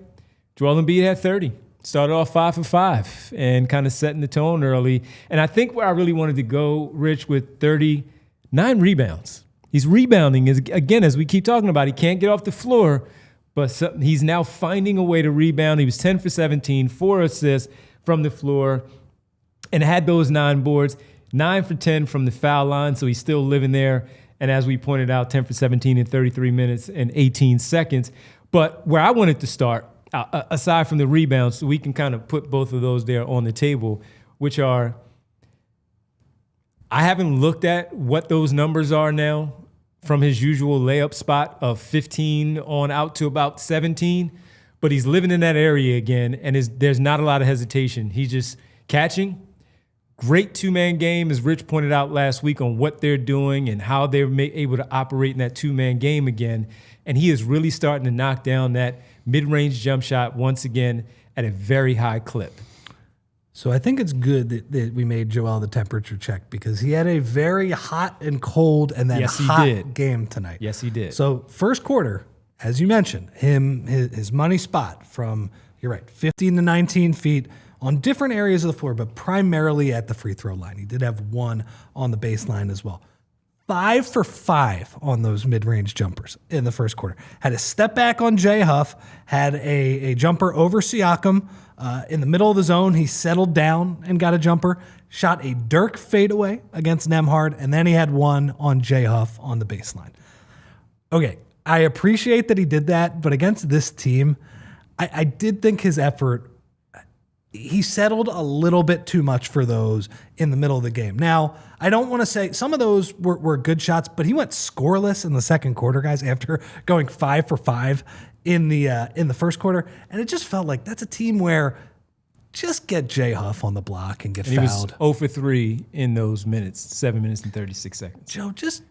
Joel Embiid had 30. Started off 5 for 5 and kind of setting the tone early. And I think where I really wanted to go, Rich, with 39 rebounds. He's rebounding, again, as we keep talking about. He can't get off the floor, but he's now finding a way to rebound. He was 10 for 17, 4 assists from the floor, and had those 9 boards, 9 for 10 from the foul line, so he's still living there. And as we pointed out, 10 for 17 in 33 minutes and 18 seconds. But where I wanted to start, aside from the rebounds, so we can kind of put both of those there on the table, which are, I haven't looked at what those numbers are now from his usual layup spot of 15 on out to about 17, but he's living in that area again, and there's not a lot of hesitation. He's just catching. Great two-man game, as Rich pointed out last week, on what they're doing and how they're able to operate in that two-man game again. And he is really starting to knock down that mid-range jump shot once again at a very high clip. So I think it's good that we made Joel the temperature check because he had a very hot and cold and then hot game tonight. Yes, he did. So first quarter, as you mentioned, his money spot from, you're right, 15 to 19 feet on different areas of the floor, but primarily at the free throw line. He did have 1 on the baseline as well. 5 for 5 on those mid-range jumpers in the first quarter. Had a step back on Jay Huff, had a jumper over Siakam in the middle of the zone. He settled down and got a jumper, shot a Dirk fadeaway against Nembhard, and then he had 1 on Jay Huff on the baseline. Okay, I appreciate that he did that, but against this team, I did think his effort, he settled a little bit too much for those in the middle of the game. Now, I don't want to say some of those were good shots, but he went scoreless in the second quarter, guys, after going 5 for 5 in the first quarter. And it just felt like that's a team where just get Jay Huff on the block and get And fouled. he was 0 for 3 in those minutes, 7 minutes and 36 seconds. Joe, just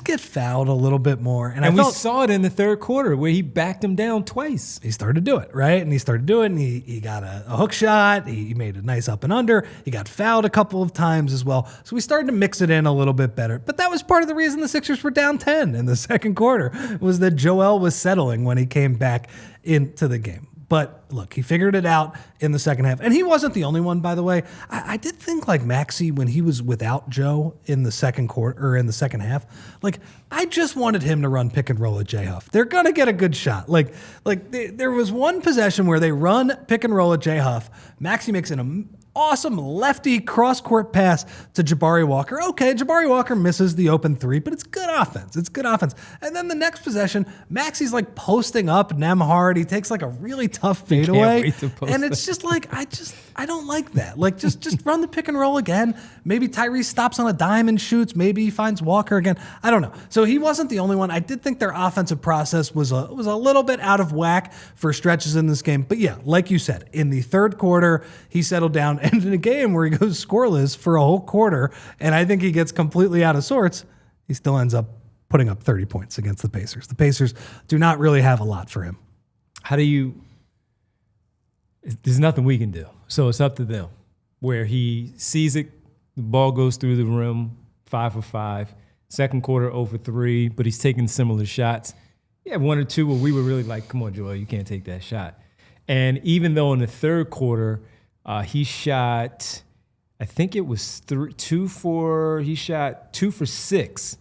get fouled a little bit more. And we saw it in the third quarter where he backed him down twice. He started to do it, right? And he started to do it, and he got a hook shot. He made a nice up and under. He got fouled a couple of times as well. So we started to mix it in a little bit better. But that was part of the reason the Sixers were down 10 in the second quarter, was that Joel was settling when he came back into the game. But look, he figured it out in the second half. And he wasn't the only one, by the way. I did think like Maxey, when he was without Joe in the second quarter or in the second half, like I just wanted him to run pick and roll at Jay Huff. They're going to get a good shot. There was one possession where they run pick and roll at Jay Huff. Maxey makes an awesome lefty cross-court pass to Jabari Walker. Okay, Jabari Walker misses the open three, but it's good offense. It's good offense. And then the next possession, Maxey's like posting up Nembhard. He takes like a really tough fadeaway. And it's just like, I don't like that. Like, just run the pick and roll again. Maybe Tyrese stops on a dime and shoots. Maybe he finds Walker again. I don't know. So he wasn't the only one. I did think their offensive process was a little bit out of whack for stretches in this game. But yeah, like you said, in the third quarter, he settled down. And in a game where he goes scoreless for a whole quarter, and I think he gets completely out of sorts, he still ends up putting up 30 points against the Pacers. The Pacers do not really have a lot for him. There's nothing we can do. So it's up to them. Where he sees it, the ball goes through the rim, 5 for 5. Second quarter, 0 for 3, but he's taking similar shots. Yeah, 1 or 2 where we were really like, come on, Joel, you can't take that shot. And even though in the third quarter, he shot, I think it was 2 for 6,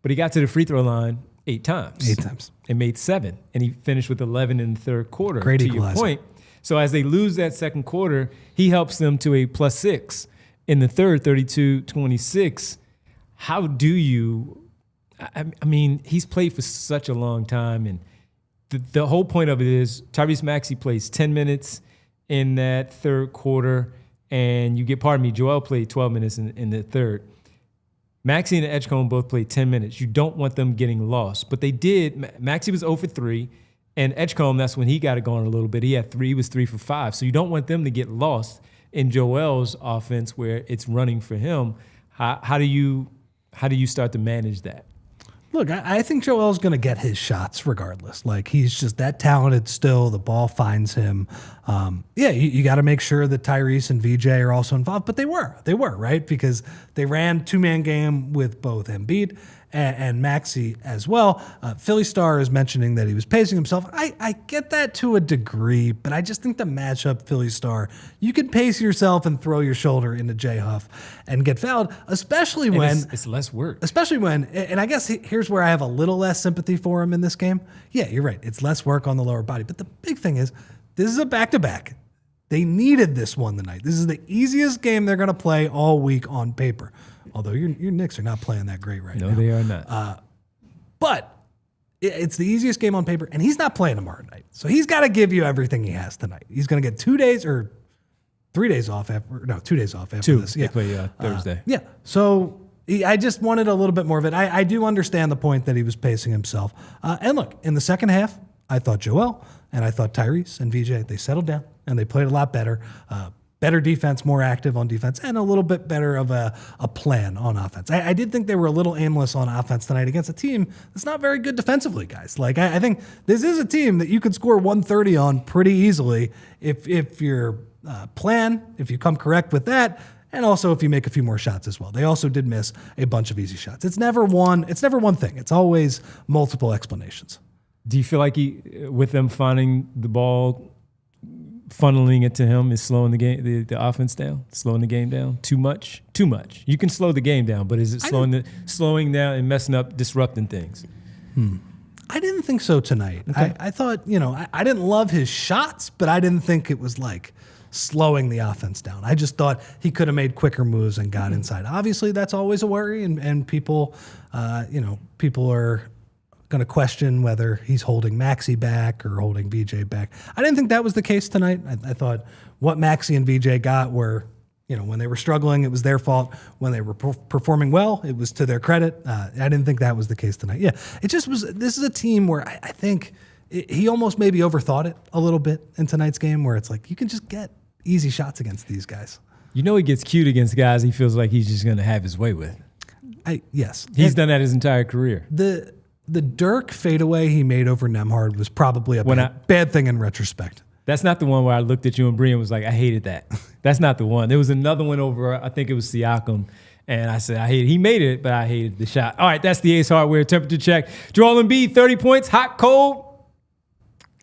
but he got to the free throw line 8 times. 8 times. And made 7, and he finished with 11 in the third quarter. Great to equalizer. Your point. So as they lose that second quarter, he helps them to a +6 in the third, 32-26. How do you, I mean, he's played for such a long time, and the whole point of it is Tyrese Maxey plays 10 minutes in that third quarter, and Joel played 12 minutes in the third. Maxey and Edgecombe both played 10 minutes. You don't want them getting lost, but they did. Maxey was 0 for 3, and Edgecombe, that's when he got it going a little bit. He was 3 for 5, so you don't want them to get lost in Joel's offense where it's running for him. How do you start to manage that? Look, I think Joel's going to get his shots regardless. Like, he's just that talented still. The ball finds him. You got to make sure that Tyrese and VJ are also involved. But they were, right? Because they ran 2-man game with both Embiid and Maxey as well. Philly Star is mentioning that he was pacing himself. I get that to a degree, but I just think the matchup, Philly Star, you can pace yourself and throw your shoulder into Jay Huff and get fouled, especially when it's less work. Especially when, and I guess here's where I have a little less sympathy for him in this game. Yeah, you're right. It's less work on the lower body. But the big thing is, this is a back-to-back. They needed this one tonight. This is the easiest game they're going to play all week on paper. Although your Knicks are not playing that great right now. No, they are not. But it's the easiest game on paper, and he's not playing tomorrow night. So he's got to give you everything he has tonight. He's going to get 2 days or 3 days off after, no, 2 days off after this. They play Thursday. So I just wanted a little bit more of it. I do understand the point that he was pacing himself. And look, in the second half, I thought Joel and I thought Tyrese and VJ, they settled down and they played a lot better. Better defense, more active on defense, and a little bit better of a plan on offense. I did think they were a little aimless on offense tonight against a team that's not very good defensively, guys. Like, I think this is a team that you could score 130 on pretty easily if your plan, if you come correct with that, and also if you make a few more shots as well. They also did miss a bunch of easy shots. It's never one thing. It's always multiple explanations. Do you feel like with them finding the ball, funneling it to him is slowing the game, the offense down, slowing the game down too much? Too much. You can slow the game down, but is it slowing down and messing up, disrupting things? I didn't think so tonight. Okay. I thought, I didn't love his shots, but I didn't think it was like slowing the offense down. I just thought he could have made quicker moves and got inside. Obviously, that's always a worry, and people, people are going to question whether he's holding Maxey back or holding VJ back. I didn't think that was the case tonight. I thought what Maxey and VJ got were, when they were struggling, it was their fault. When they were performing well, it was to their credit. I didn't think that was the case tonight. Yeah, it just was. This is a team where I think he almost maybe overthought it a little bit in tonight's game, where it's like you can just get easy shots against these guys. You know he gets cute against guys he feels like he's just going to have his way with. Yes. He's done that his entire career. The Dirk fadeaway he made over Nembhard was probably a bad thing in retrospect. That's not the one where I looked at you and Bree and was like, I hated that. That's not the one. There was another one over, I think it was Siakam. And I said, I hate it. He made it, but I hated the shot. All right, that's the Ace Hardware temperature check. Joel Embiid, 30 points, hot, cold.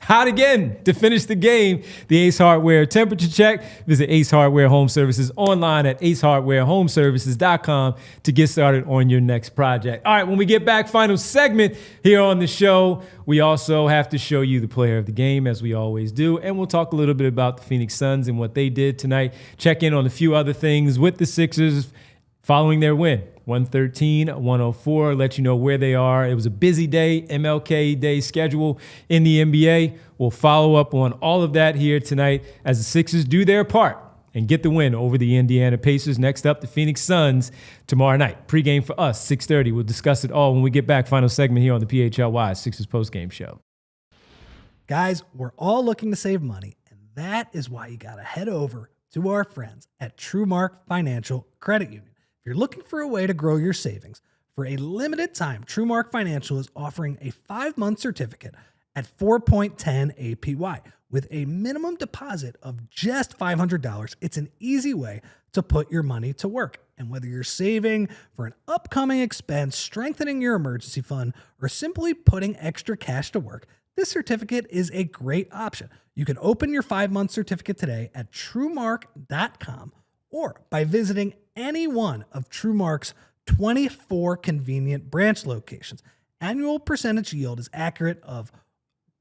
Hot again to finish the game. The Ace Hardware temperature check. Visit Ace Hardware Home Services online at acehardwarehomeservices.com to get started on your next project. All right, when we get back, final segment here on the show, we also have to show you the player of the game, as we always do, and we'll talk a little bit about the Phoenix Suns and what they did tonight. Check in on a few other things with the Sixers following their win. 113-104, let you know where they are. It was a busy day, MLK Day schedule in the NBA. We'll follow up on all of that here tonight as the Sixers do their part and get the win over the Indiana Pacers. Next up, the Phoenix Suns tomorrow night. Pre-game for us, 6:30. We'll discuss it all when we get back. Final segment here on the PHLY Sixers postgame show. Guys, we're all looking to save money, and that is why you got to head over to our friends at TrueMark Financial Credit Union. If you're looking for a way to grow your savings, for a limited time, TrueMark Financial is offering a 5-month certificate at 4.10 APY. With a minimum deposit of just $500, it's an easy way to put your money to work. And whether you're saving for an upcoming expense, strengthening your emergency fund, or simply putting extra cash to work, this certificate is a great option. You can open your 5-month certificate today at TrueMark.com or by visiting any one of TrueMark's 24 convenient branch locations. Annual percentage yield is accurate of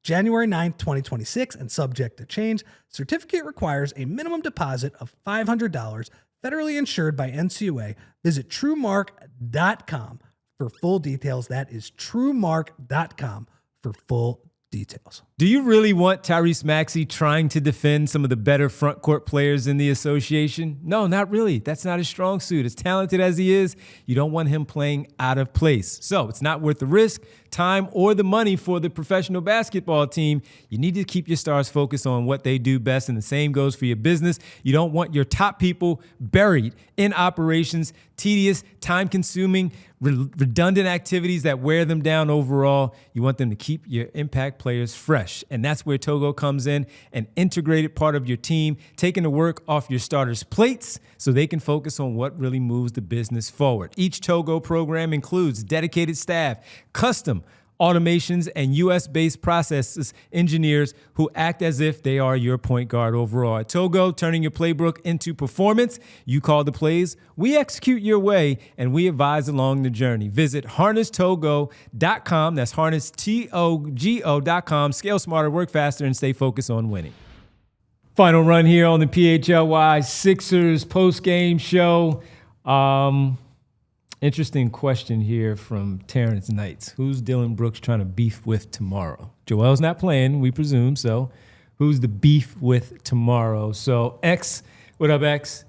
January 9th, 2026 and subject to change. Certificate requires a minimum deposit of $500, federally insured by NCUA. Visit TrueMark.com for full details. That is TrueMark.com for full details. Do you really want Tyrese Maxey trying to defend some of the better front court players in the association? No, not really. That's not his strong suit. As talented as he is, you don't want him playing out of place. So it's not worth the risk, time, or the money for the professional basketball team. You need to keep your stars focused on what they do best, and the same goes for your business. You don't want your top people buried in operations, tedious, time-consuming, redundant activities that wear them down overall. You want them to keep your impact players fresh. And that's where Togo comes in, an integrated part of your team, taking the work off your starters' plates so they can focus on what really moves the business forward. Each Togo program includes dedicated staff, custom automations, and U.S.-based processes engineers who act as if they are your point guard overall. At Togo, turning your playbook into performance. You call the plays, we execute your way, and we advise along the journey. Visit harnesstogo.com. That's harnesstogo.com. Scale smarter, work faster, and stay focused on winning. Final run here on the PHLY Sixers post-game show. Interesting question here from Terrence Knights. Who's Dylan Brooks trying to beef with tomorrow? Joel's not playing, we presume. So who's the beef with tomorrow? So X, what up, X?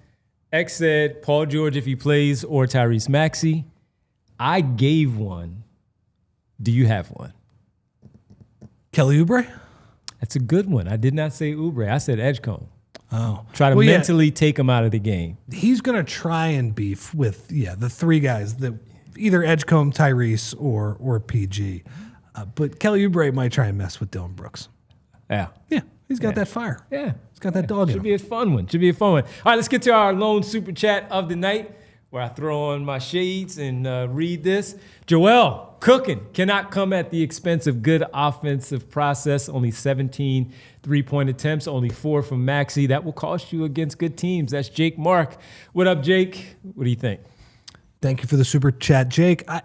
X said Paul George if he plays or Tyrese Maxey. I gave one. Do you have one? Kelly Oubre? That's a good one. I did not say Oubre. I said Edgecombe. Oh. Try to mentally take him out of the game. He's going to try and beef with, the three guys, that either Edgecombe, Tyrese, or PG. But Kelly Oubre might try and mess with Dylan Brooks. Yeah. Yeah, he's got that fire. Yeah. He's got that dog in him. Should be a fun one. All right, let's get to our lone super chat of the night, where I throw on my shades and read this. Joel, cooking cannot come at the expense of good offensive process. Only 17 three-point attempts, only 4 from Maxey. That will cost you against good teams. That's Jake Mark. What up, Jake? What do you think? Thank you for the super chat, Jake. I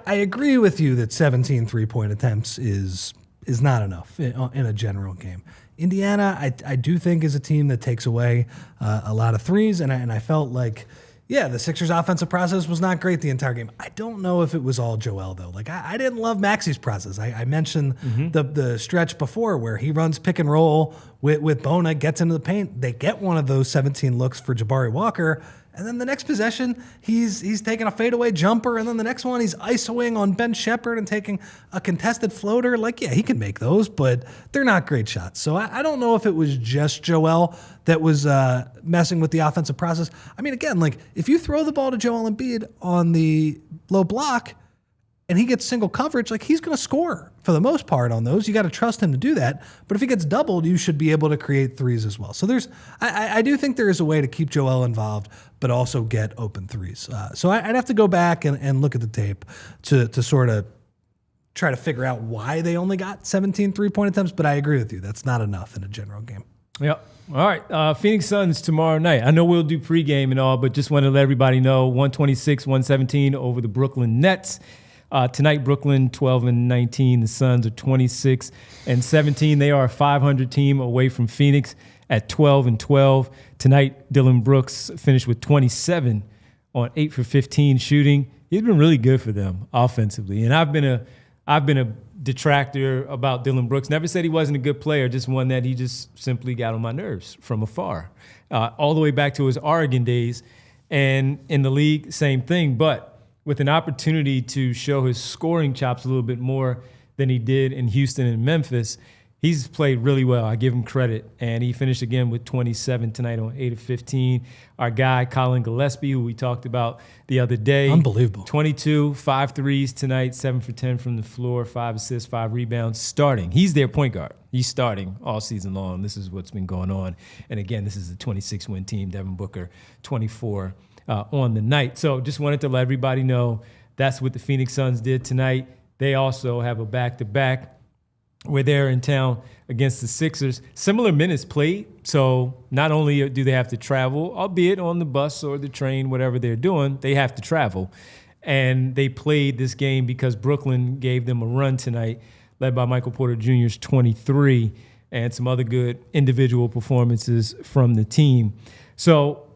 agree with you that 17 three-point attempts is not enough in a general game. Indiana, I do think, is a team that takes away a lot of threes, and I felt like, the Sixers' offensive process was not great the entire game. I don't know if it was all Joel, though. Like, I didn't love Maxey's process. I mentioned the stretch before where he runs pick and roll with Bona, gets into the paint. They get one of those 17 looks for Jabari Walker, And then the next possession, he's taking a fadeaway jumper. And then the next one, he's isoing on Ben Shepherd and taking a contested floater. Like, yeah, he can make those, but they're not great shots. So I don't know if it was just Joel that was messing with the offensive process. I mean, again, like if you throw the ball to Joel Embiid on the low block and he gets single coverage, like he's going to score for the most part on those. You got to trust him to do that. But if he gets doubled, you should be able to create threes as well. So I do think there is a way to keep Joel involved, but also get open threes. So I'd have to go back and look at the tape to sort of try to figure out why they only got 17 three-point attempts. But I agree with you. That's not enough in a general game. Yep. All right. Phoenix Suns tomorrow night. I know we'll do pregame and all, but just want to let everybody know 126-117 over the Brooklyn Nets. Tonight, Brooklyn 12-19. The Suns are 26-17. They are a 500 team away from Phoenix at 12-12. Tonight, Dillon Brooks finished with 27 on 8 for 15 shooting. He's been really good for them offensively. And I've been a detractor about Dillon Brooks. Never said he wasn't a good player, just one that he just simply got on my nerves from afar. All the way back to his Oregon days. And in the league, same thing. But with an opportunity to show his scoring chops a little bit more than he did in Houston and Memphis, he's played really well. I give him credit. And he finished again with 27 tonight on 8 of 15. Our guy, Colin Gillespie, who we talked about the other day. Unbelievable. 22, 5 threes tonight, 7 for 10 from the floor, 5 assists, 5 rebounds, starting. He's their point guard. He's starting all season long. This is what's been going on. And again, this is a 26-win team. Devin Booker, 24 on the night. So just wanted to let everybody know that's what the Phoenix Suns did tonight. They also have a back-to-back where they're in town against the Sixers. Similar minutes played, so not only do they have to travel, albeit on the bus or the train, whatever they're doing, they have to travel. And they played this game because Brooklyn gave them a run tonight, led by Michael Porter Jr.'s 23 and some other good individual performances from the team. So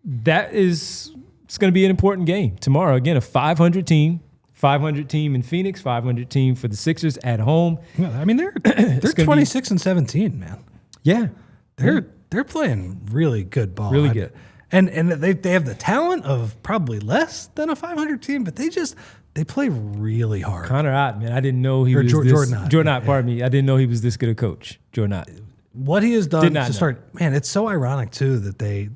it's going to be an important game tomorrow. Again, a 500 team in Phoenix, 500 team for the Sixers at home. Yeah, I mean, they're 26-17, man. Yeah. They're playing really good ball. Really good. And they have the talent of probably less than a 500 team, but they play really hard. Connor Ott, man, I didn't know he was Jordan Ott. Jordan Ott, pardon me. I didn't know he was this good a coach. Jordan Ott. What he has done to start, man, it's so ironic too that they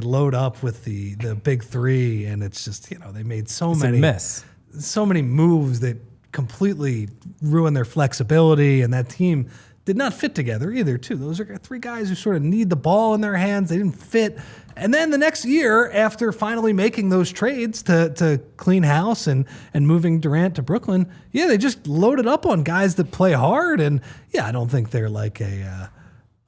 load up with the big three, and it's just, they made It's a mess. So many moves that completely ruin their flexibility, and that team did not fit together either, too. Those are three guys who sort of need the ball in their hands. They didn't fit. And then the next year, after finally making those trades to clean house and moving Durant to Brooklyn, they just loaded up on guys that play hard. And, I don't think they're like a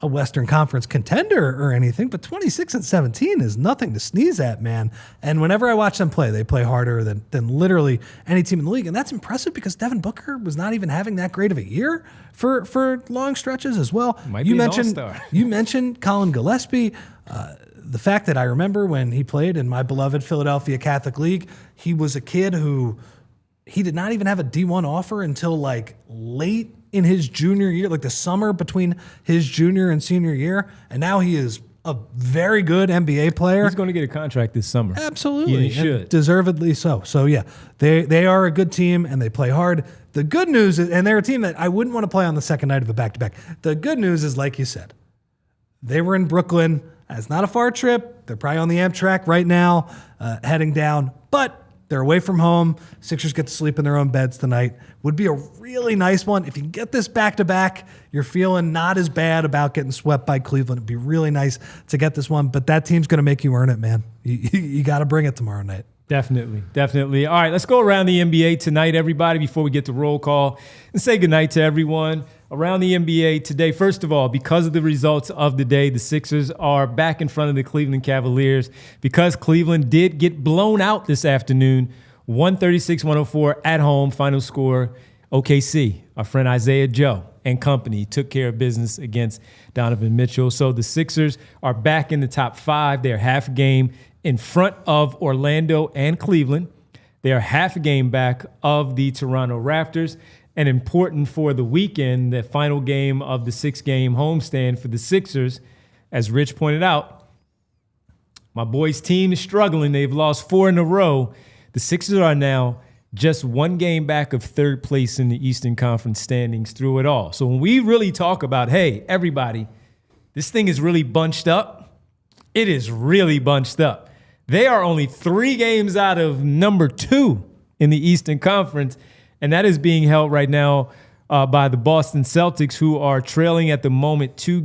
Western Conference contender or anything, but 26-17 is nothing to sneeze at, man. And whenever I watch them play, they play harder than literally any team in the league. And that's impressive because Devin Booker was not even having that great of a year for long stretches as well. You mentioned Colin Gillespie. The fact that I remember when he played in my beloved Philadelphia Catholic League, he was a kid who he did not even have a D1 offer until like late in his junior year, like the summer between his junior and senior year. And now he is a very good NBA player. He's going to get a contract this summer. Absolutely. Yeah, he should. Deservedly so. So, they are a good team and they play hard. The good news is, and they're a team that I wouldn't want to play on the second night of a back-to-back. The good news is, like you said, they were in Brooklyn. It's not a far trip. They're probably on the Amtrak right now, heading down. But they're away from home. Sixers get to sleep in their own beds tonight. Would be a really nice one. If you can get this back-to-back, you're feeling not as bad about getting swept by Cleveland. It'd be really nice to get this one. But that team's going to make you earn it, man. You got to bring it tomorrow night. Definitely. All right, let's go around the NBA tonight, everybody, before we get to roll call, and say goodnight to everyone. Around the NBA today, first of all, because of the results of the day, the Sixers are back in front of the Cleveland Cavaliers because Cleveland did get blown out this afternoon, 136-104 at home. Final score, OKC. Our friend Isaiah Joe and company took care of business against Donovan Mitchell. So the Sixers are back in the top 5. They're half a game in front of Orlando and Cleveland. They are half a game back of the Toronto Raptors. And important for the weekend, the final game of the 6-game homestand for the Sixers, as Rich pointed out, My boys' team is struggling. They've lost 4 in a row. The Sixers are now just 1 game back of 3rd place in the Eastern Conference standings through it all. So when we really talk about, hey, everybody, this thing is really bunched up, it is really bunched up. They are only 3 games out of number 2 in the Eastern Conference, and that is being held right now by the Boston Celtics, who are trailing at the moment 2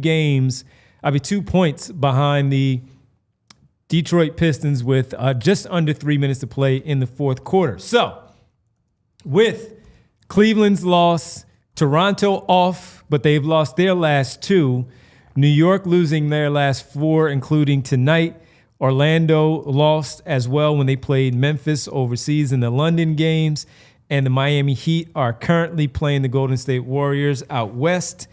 points behind the Detroit Pistons with just under 3 minutes to play in the 4th quarter. So, with Cleveland's loss, Toronto off, but they've lost their last 2, New York losing their last 4, including tonight. Orlando lost as well when they played Memphis overseas in the London games. And the Miami Heat are currently playing the Golden State Warriors out west.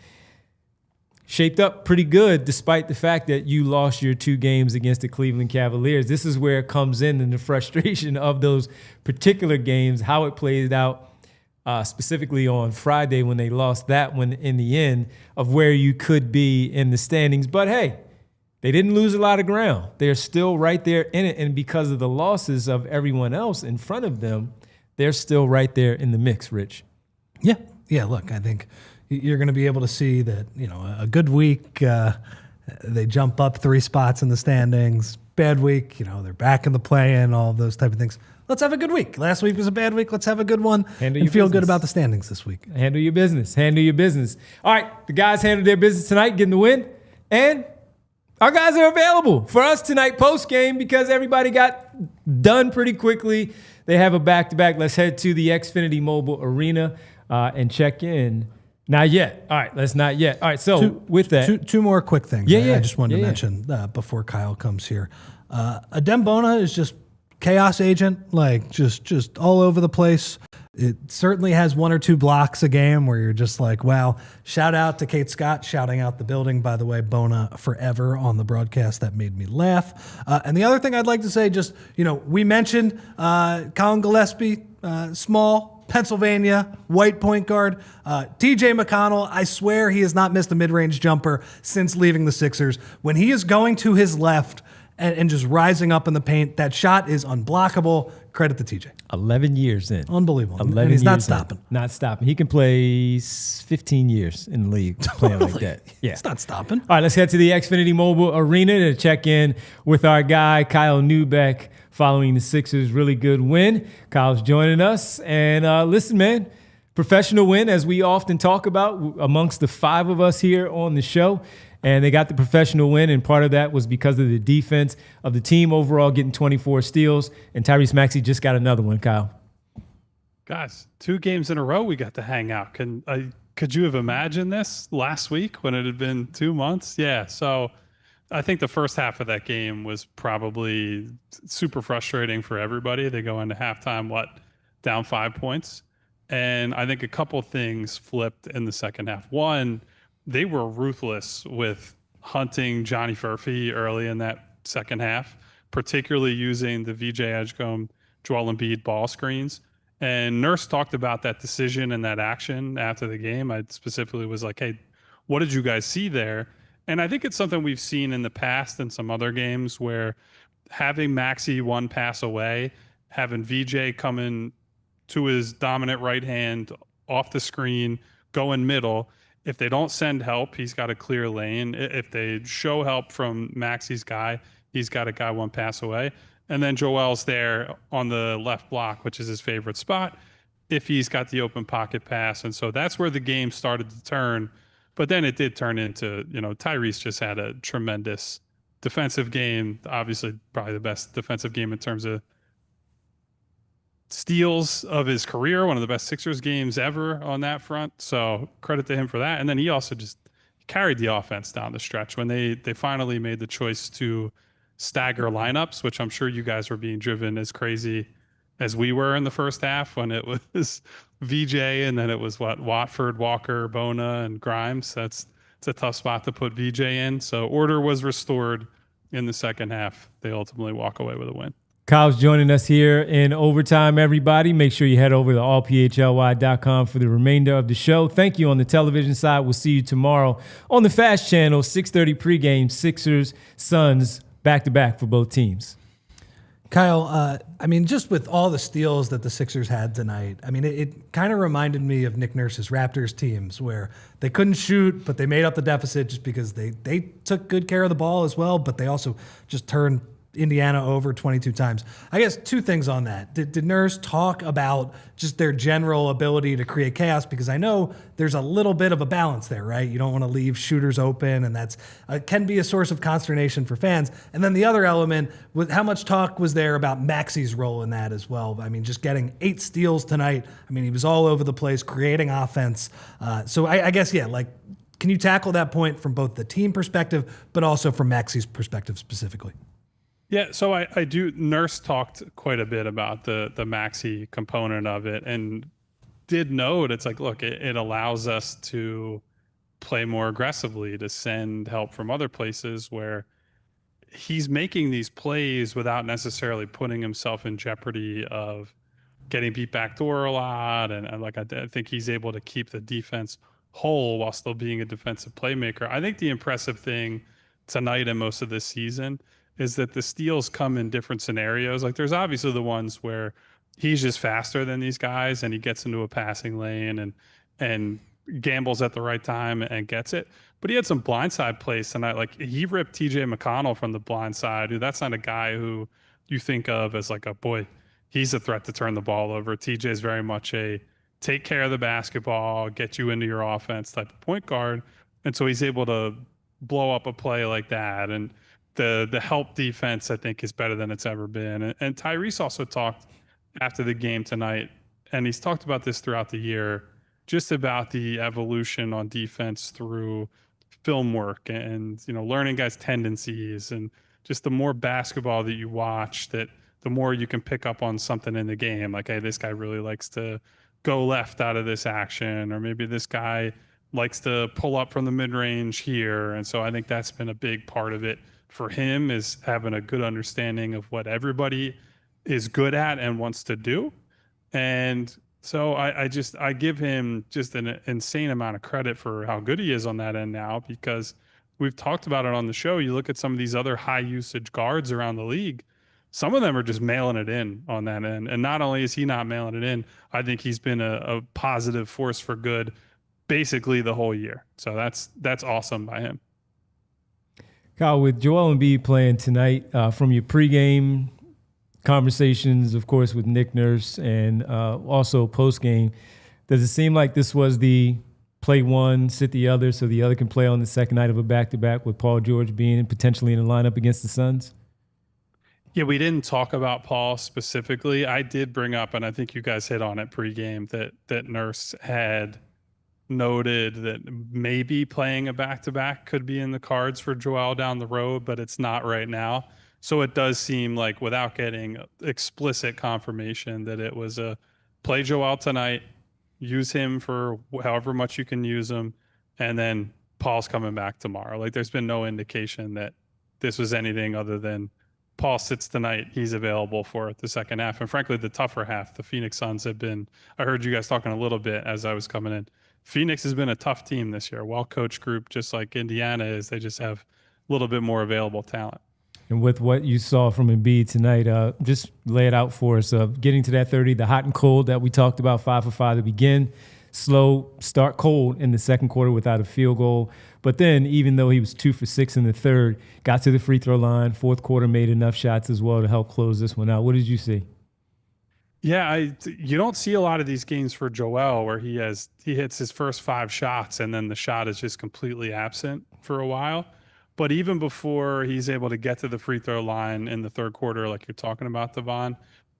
Shaped up pretty good despite the fact that you lost your 2 games against the Cleveland Cavaliers. This is where it comes in the frustration of those particular games, how it played out specifically on Friday when they lost that one in the end, of where you could be in the standings. But hey, they didn't lose a lot of ground. They're still right there in it. And because of the losses of everyone else in front of them, they're still right there in the mix, Rich. Yeah, look, I think you're going to be able to see that, a good week, they jump up 3 spots in the standings. Bad week, they're back in the play-in, all of those type of things. Let's have a good week. Last week was a bad week. Let's have a good one and feel good about the standings this week. Handle your business. Handle your business. All right, the guys handled their business tonight, getting the win. And our guys are available for us tonight post-game because everybody got done pretty quickly. They have a back-to-back. Let's head to the Xfinity Mobile Arena and check in. Not yet. All right, let's not yet. All right, so with that. Two more quick things. I just wanted to mention before Kyle comes here. Adembona is just chaos agent, like just all over the place. It certainly has 1 or 2 blocks a game where you're just like, wow. Shout out to Kate Scott, shouting out the building. By the way, Bona forever on the broadcast. That made me laugh. And the other thing I'd like to say, we mentioned Colin Gillespie, small, Pennsylvania, white point guard. TJ McConnell, I swear he has not missed a mid-range jumper since leaving the Sixers. When he is going to his left and just rising up in the paint, that shot is unblockable. Credit to TJ. 11 years in. Unbelievable. 11 and he's years not stopping. Not stopping. He can play 15 years in the league playing like that. Yeah. It's not stopping. All right, let's head to the Xfinity Mobile Arena to check in with our guy, Kyle Neubeck, following the Sixers' really good win. Kyle's joining us. And listen, man, professional win, as we often talk about amongst the 5 of us here on the show. And they got the professional win, and part of that was because of the defense of the team overall getting 24 steals. And Tyrese Maxey just got another one, Kyle. Guys, 2 games in a row we got to hang out. Could you have imagined this last week when it had been 2 months? Yeah, so I think the first half of that game was probably super frustrating for everybody. They go into halftime, down 5 points. And I think a couple things flipped in the second half. One, they were ruthless with hunting Johnny Furphy early in that second half, particularly using the VJ Edgecombe, Joel Embiid ball screens. And Nurse talked about that decision and that action after the game. I specifically was like, hey, what did you guys see there? And I think it's something we've seen in the past in some other games where having Maxey 1 pass away, having VJ come in to his dominant right hand off the screen, go in middle. If they don't send help, he's got a clear lane. If they show help from Maxey's guy, he's got a guy 1 pass away. And then Joel's there on the left block, which is his favorite spot, if he's got the open pocket pass. And so that's where the game started to turn. But then it did turn into, Tyrese just had a tremendous defensive game. Obviously, probably the best defensive game in terms of steals of his career, one of the best Sixers games ever on that front. So credit to him for that. And then he also just carried the offense down the stretch when they finally made the choice to stagger lineups, which I'm sure you guys were being driven as crazy as we were in the first half when it was VJ and then it was Watford, Walker, Bona, and Grimes. It's a tough spot to put VJ in. So order was restored in the second half. They ultimately walk away with a win. Kyle's joining us here in overtime, everybody. Make sure you head over to allphly.com for the remainder of the show. Thank you on the television side. We'll see you tomorrow on the Fast Channel, 6:30 pregame, Sixers, Suns, back-to-back for both teams. Kyle, I mean, just with all the steals that the Sixers had tonight, I mean, it kind of reminded me of Nick Nurse's Raptors teams where they couldn't shoot, but they made up the deficit just because they took good care of the ball as well, but they also just turned Indiana over 22 times. I guess two things on that. Did Nurse talk about just their general ability to create chaos? Because I know there's a little bit of a balance there, right? You don't want to leave shooters open, and that's can be a source of consternation for fans. And then the other element, how much talk was there about Maxey's role in that as well? I mean, just getting 8 steals tonight. I mean, he was all over the place, creating offense. So I guess, yeah, like, can you tackle that point from both the team perspective, but also from Maxey's perspective specifically? Yeah, so I do. Nurse talked quite a bit about the Maxey component of it, and did note it's like, look, it allows us to play more aggressively, to send help from other places where he's making these plays without necessarily putting himself in jeopardy of getting beat backdoor a lot, and like I think he's able to keep the defense whole while still being a defensive playmaker. I think the impressive thing tonight and most of this season is that the steals come in different scenarios. Like there's obviously the ones where he's just faster than these guys and he gets into a passing lane and gambles at the right time and gets it. But he had some blindside plays tonight. Like he ripped TJ McConnell from the blind side. That's not a guy who you think of as like a boy, he's a threat to turn the ball over. TJ is very much a take care of the basketball, get you into your offense type of point guard. And so he's able to blow up a play like that. And the help defense, I think, is better than it's ever been. And Tyrese also talked after the game tonight, and he's talked about this throughout the year, just about the evolution on defense through film work and, you know, learning guys' tendencies, and just the more basketball that you watch, that the more you can pick up on something in the game. Like, hey, this guy really likes to go left out of this action, or maybe this guy likes to pull up from the mid-range here. And so I think that's been a big part of it for him, is having a good understanding of what everybody is good at and wants to do. And so I give him just an insane amount of credit for how good he is on that end now, because we've talked about it on the show. You look at some of these other high usage guards around the league, some of them are just mailing it in on that end. And not only is he not mailing it in, I think he's been a positive force for good basically the whole year. So that's awesome by him. Kyle, with Joel Embiid playing tonight, from your pregame conversations, of course, with Nick Nurse, and also postgame, does it seem like this was the play one, sit the other, so the other can play on the second night of a back-to-back, with Paul George being potentially in the lineup against the Suns? Yeah, we didn't talk about Paul specifically. I did bring up, and I think you guys hit on it pregame, that Nurse had noted that maybe playing a back-to-back could be in the cards for Joel down the road, but it's not right now. So it does seem like, without getting explicit confirmation, that it was a play Joel tonight, use him for however much you can use him, and then Paul's coming back tomorrow. Like, there's been no indication that this was anything other than Paul sits tonight, he's available for the second half. And frankly, the tougher half, the Phoenix Suns have been, I heard you guys talking a little bit as I was coming in. Phoenix has been a tough team this year, well-coached group, just like Indiana is. They just have a little bit more available talent. And with what you saw from Embiid tonight, just lay it out for us. Getting to that 30, the hot and cold that we talked about, 5 for 5 to begin. Slow start, cold in the second quarter without a field goal. But then, even though he was 2 for 6 in the third, got to the free throw line, fourth quarter made enough shots as well to help close this one out. What did you see? Yeah, you don't see a lot of these games for Joel where he hits his first 5 shots and then the shot is just completely absent for a while. But even before he's able to get to the free throw line in the third quarter, like you're talking about, Devon,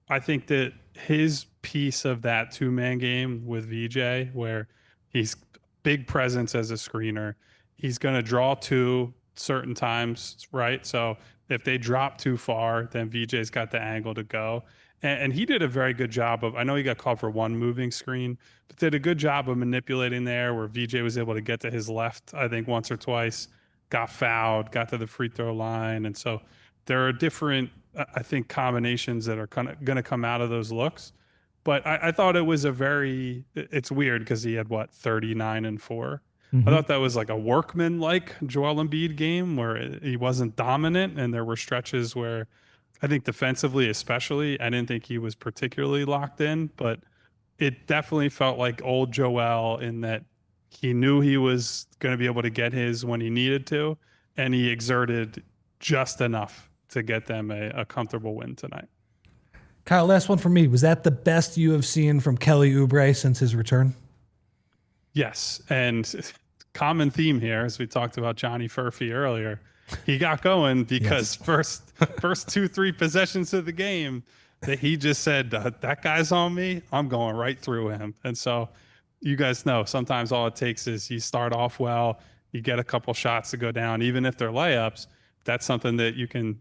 I think that his piece of that 2-man game with VJ, where he's big presence as a screener, he's going to draw 2 certain times, right? So if they drop too far, then VJ's got the angle to go. And he did a very good job of, I know he got called for 1 moving screen, but did a good job of manipulating there, where VJ was able to get to his left, I think once or twice, got fouled, got to the free throw line. And so there are different, I think, combinations that are going to come out of those looks. But I thought it was it's weird because he had 39 and 4. I thought that was like a workman-like Joel Embiid game where he wasn't dominant, and there were stretches where I think defensively especially, I didn't think he was particularly locked in, but it definitely felt like old Joel in that he knew he was going to be able to get his when he needed to, and he exerted just enough to get them a comfortable win tonight. Kyle, last one for me. Was that the best you have seen from Kelly Oubre since his return? Yes, and common theme here, as we talked about Johnny Furphy earlier, he got going because first 2-3 possessions of the game that he just said, that guy's on me, I'm going right through him. And so you guys know sometimes all it takes is you start off well, you get a couple shots to go down, even if they're layups. That's something that you can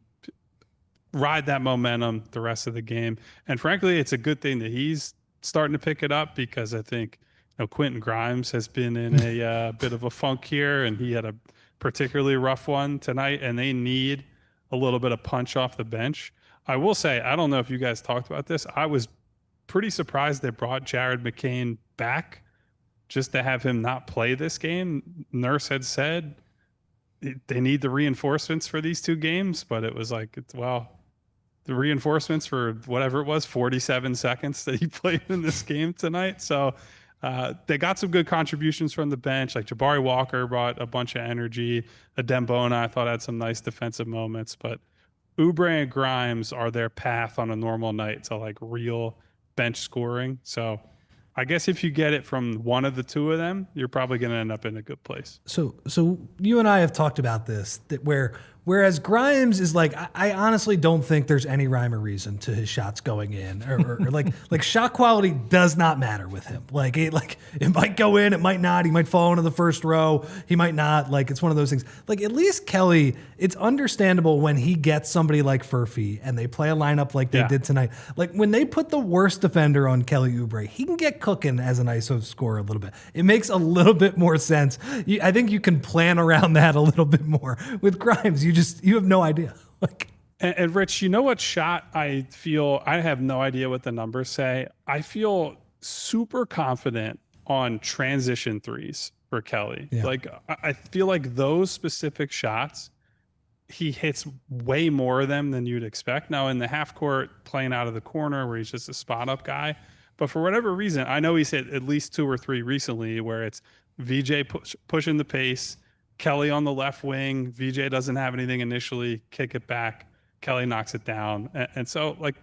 ride that momentum the rest of the game. And frankly, it's a good thing that he's starting to pick it up, because I think Quentin Grimes has been in a bit of a funk here, and he had a particularly rough one tonight, and they need a little bit of punch off the bench. I will say, I don't know if you guys talked about this, I was pretty surprised they brought Jared McCain back just to have him not play this game. Nurse had said they need the reinforcements for these 2 games, but it was like, well, the reinforcements for whatever it was, 47 seconds that he played in this game tonight. So they got some good contributions from the bench. Like Jabari Walker brought a bunch of energy. Adembona, I thought, had some nice defensive moments. But Oubre and Grimes are their path on a normal night to like real bench scoring. So I guess if you get it from one of the 2 of them, you're probably going to end up in a good place. So you and I have talked about this, that whereas Grimes is like, I honestly don't think there's any rhyme or reason to his shots going in, or like shot quality does not matter with him. Like it might go in, it might not. He might fall into the first row, he might not. Like it's one of those things. Like at least Kelly, it's understandable when he gets somebody like Furphy and they play a lineup like they did tonight. Like when they put the worst defender on Kelly Oubre, he can get cooking as an ISO scorer a little bit. It makes a little bit more sense. I think you can plan around that a little bit more. With Grimes, you have no idea. Like, and Rich, you know what shot I feel? I have no idea what the numbers say. I feel super confident on transition threes for Kelly. Yeah. Like I feel like those specific shots, he hits way more of them than you'd expect. Now in the half court, playing out of the corner where he's just a spot up guy. But for whatever reason, I know he's hit at least 2 or 3 recently where it's VJ pushing the pace, Kelly on the left wing, VJ doesn't have anything initially, kick it back, Kelly knocks it down. And so, like,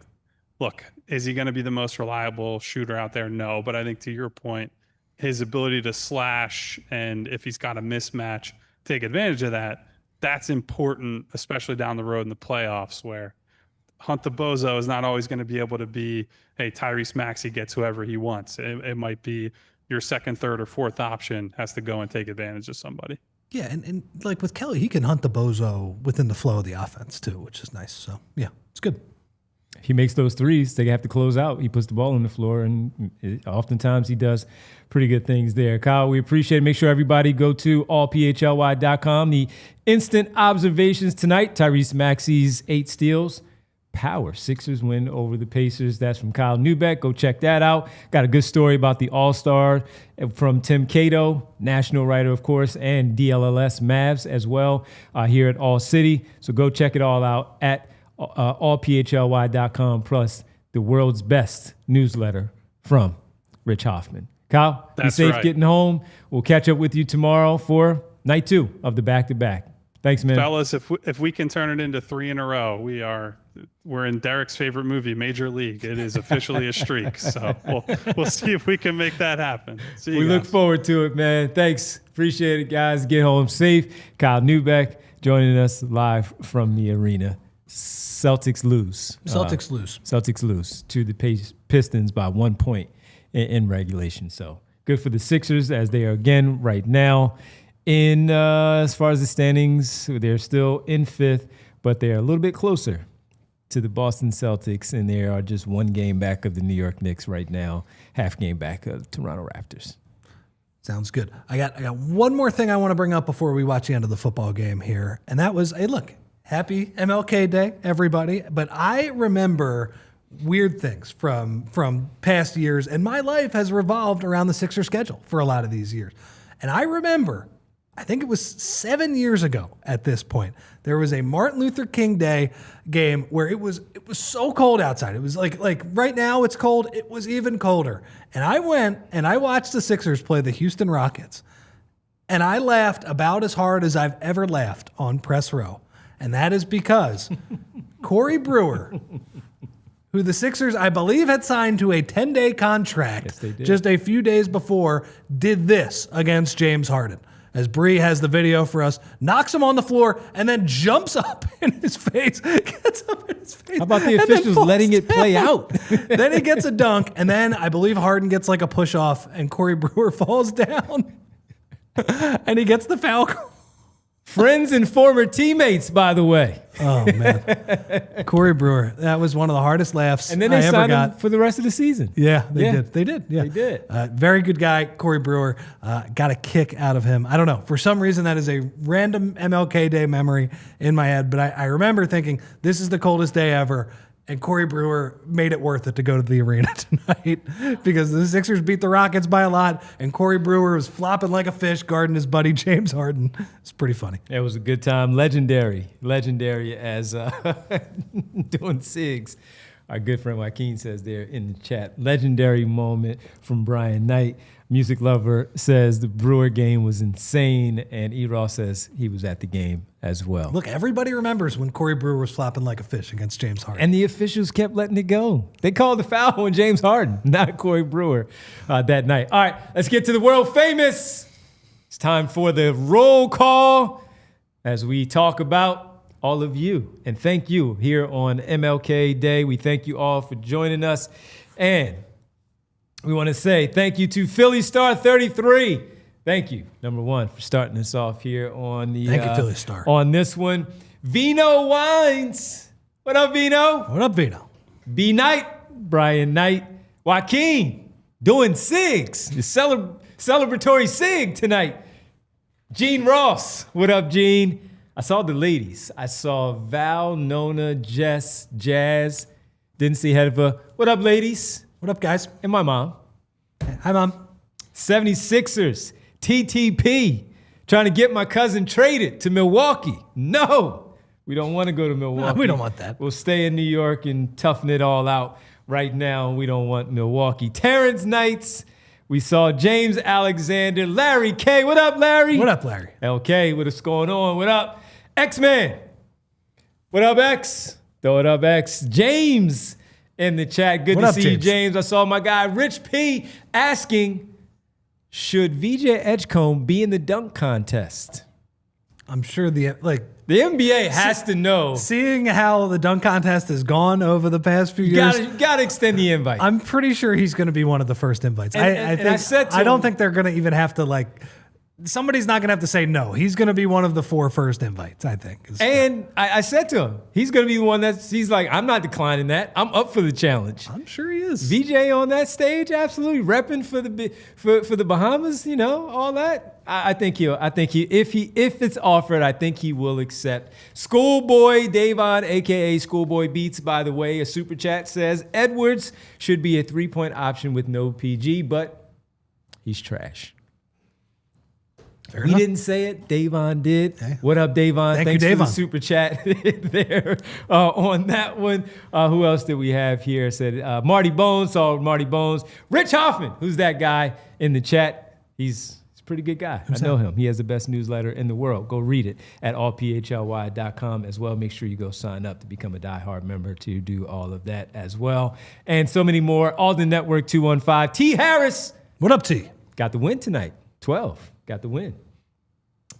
look, is he going to be the most reliable shooter out there? No, but I think to your point, his ability to slash, and if he's got a mismatch, take advantage of that, that's important, especially down the road in the playoffs where Hunt the Bozo is not always going to be able to be, hey, Tyrese Maxey gets whoever he wants. It might be your second, third, or fourth option has to go and take advantage of somebody. Yeah, and like with Kelly, he can hunt the bozo within the flow of the offense too, which is nice. So yeah, it's good. He makes those threes, they have to close out. He puts the ball on the floor, and oftentimes he does pretty good things there. Kyle, we appreciate it. Make sure everybody go to allphly.com. The instant observations tonight, Tyrese Maxey's 8 steals. Power. Sixers win over the Pacers. That's from Kyle Neubeck. Go check that out. Got a good story about the All-Star from Tim Cato, national writer, of course, and DLLS Mavs as well here at ALLCITY. So go check it all out at allphly.com, plus the world's best newsletter from Rich Hoffman. Kyle, be safe getting home. We'll catch up with you tomorrow for night 2 of the back-to-back. Thanks, man. Fellas, if we can turn it into 3 in a row, we're in Derek's favorite movie, Major League. It is officially a streak. So we'll see if we can make that happen. See you guys. Look forward to it, man. Thanks. Appreciate it, guys. Get home safe. Kyle Neubeck joining us live from the arena. Celtics lose. Celtics lose to the Pistons by 1 point in regulation. So good for the Sixers, as they are again right now. As far as the standings, they're still in 5th, but they're a little bit closer to the Boston Celtics, and they are just 1 game back of the New York Knicks right now, half game back of the Toronto Raptors. Sounds good. I got one more thing I want to bring up before we watch the end of the football game here, and that was, hey, look, happy MLK Day, everybody. But I remember weird things from past years, and my life has revolved around the Sixers schedule for a lot of these years. And I remember, I think it was 7 years ago at this point, there was a Martin Luther King Day game where it was so cold outside. It was like right now it's cold. It was even colder. And I went and I watched the Sixers play the Houston Rockets. And I laughed about as hard as I've ever laughed on press row. And that is because Corey Brewer, who the Sixers, I believe, had signed to a 10-day contract just a few days before, did this against James Harden. As Bree has the video for us, knocks him on the floor, and then jumps up in his face, gets up in his face. How about the officials letting it play out? Then he gets a dunk, and then I believe Harden gets like a push-off, and Corey Brewer falls down, and he gets the foul call. Friends and former teammates, by the way. Oh, man. Corey Brewer, that was one of the hardest laughs And then they I ever signed him got. for the rest of the season. Yeah, they did. Yeah. They did. Very good guy, Corey Brewer. Got a kick out of him. I don't know. For some reason, that is a random MLK Day memory in my head. But I remember thinking, this is the coldest day ever. And Corey Brewer made it worth it to go to the arena tonight because the Sixers beat the Rockets by a lot, and Corey Brewer was flopping like a fish guarding his buddy James Harden. It's pretty funny. It was a good time. Legendary as doing SIGs. Our good friend Joaquin says there in the chat. Legendary moment from Brian Knight. Music Lover says the Brewer game was insane, and E-Ross says he was at the game as well. Look, everybody remembers when Corey Brewer was flopping like a fish against James Harden. And the officials kept letting it go. They called the foul on James Harden, not Corey Brewer that night. All right, let's get to the world famous. It's time for the roll call as we talk about all of you. And thank you here on MLK Day. We thank you all for joining us. And we want to say thank you to Philly Star 33. Thank you, number one, for starting us off here on the Thank you, Philly Star. On this one. Vino Wines. What up, Vino? What up, Vino? B Knight, Brian Knight, Joaquin, doing SIGs, the celebratory SIG tonight. Gene Ross. What up, Gene? I saw the ladies. I saw Val, Nona, Jess, Jazz. Didn't see Hedva. What up, ladies? What up, guys? And my mom. Hi, Mom. 76ers, TTP, trying to get my cousin traded to Milwaukee. No, we don't want to go to Milwaukee. No, we don't want that. We'll stay in New York and toughen it all out. Right now, we don't want Milwaukee. Terrence Knights, we saw James Alexander, Larry K. What up, Larry? What up, Larry? LK, what's going on? What up? X-Man. What up, X? Throw it up, X. James in the chat. Good to see you, James. I saw my guy Rich P asking, should VJ Edgecombe be in the dunk contest? I'm sure the NBA has to know. Seeing how the dunk contest has gone over the past few years, you gotta extend the invite. I'm pretty sure he's going to be one of the first invites. I don't think they're going to even have to somebody's not going to have to say no. He's going to be one of the 4 first invites, I think. And I said to him, he's going to be the one he's like, I'm not declining that. I'm up for the challenge. I'm sure he is. VJ on that stage, absolutely repping for the Bahamas, all that. I think if it's offered, I think he will accept. Schoolboy Davon, aka Schoolboy Beats, by the way, a super chat says Edwards should be a 3-point option with no PG, but he's trash. We didn't say it. Davon did. Okay. What up, Davon? Thanks for the super chat there on that one. Who else did we have here? Said Marty Bones. Saw Marty Bones. Rich Hoffman. Who's that guy in the chat? He's a pretty good guy. I know him. He has the best newsletter in the world. Go read it at allphly.com as well. Make sure you go sign up to become a diehard member to do all of that as well. And so many more. Alden Network 215. T. Harris. What up, T? Got the win tonight. 12. Got the win.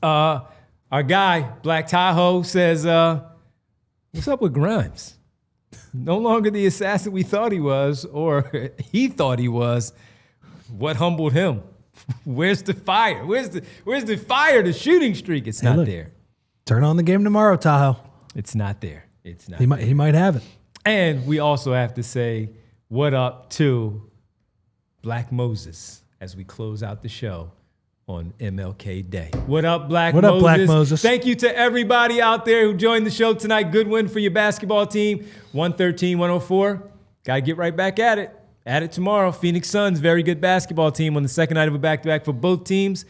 Our guy, Black Tahoe, says, what's up with Grimes? No longer the assassin we thought he was, or he thought he was. What humbled him? Where's the fire? Where's the fire, the shooting streak? It's not there. Turn on the game tomorrow, Tahoe. It's not there. It's not. He might have it. And we also have to say what up to Black Moses as we close out the show on MLK Day. What up, Black Moses? What up, Black Moses? Thank you to everybody out there who joined the show tonight. Good win for your basketball team. 113-104. Got to get right back at it. At it tomorrow. Phoenix Suns, very good basketball team on the second night of a back-to-back for both teams.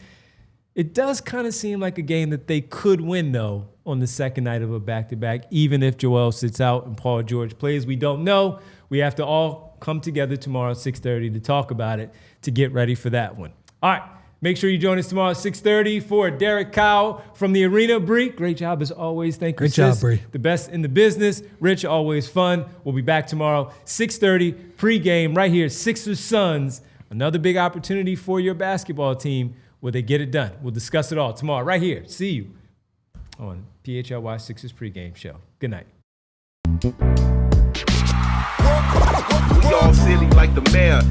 It does kind of seem like a game that they could win, though, on the second night of a back-to-back, even if Joel sits out and Paul George plays. We don't know. We have to all come together tomorrow at 6:30 to talk about it, to get ready for that one. All right. Make sure you join us tomorrow at 6:30 for Derek Kyle from the Arena. Bree, great job as always. Thank you, Great job, Bree. The best in the business. Rich, always fun. We'll be back tomorrow, 6:30, pregame right here, Sixers Suns. Another big opportunity for your basketball team where they get it done. We'll discuss it all tomorrow right here. See you on PHLY Sixers pregame show. Good night. We all silly like the mayor.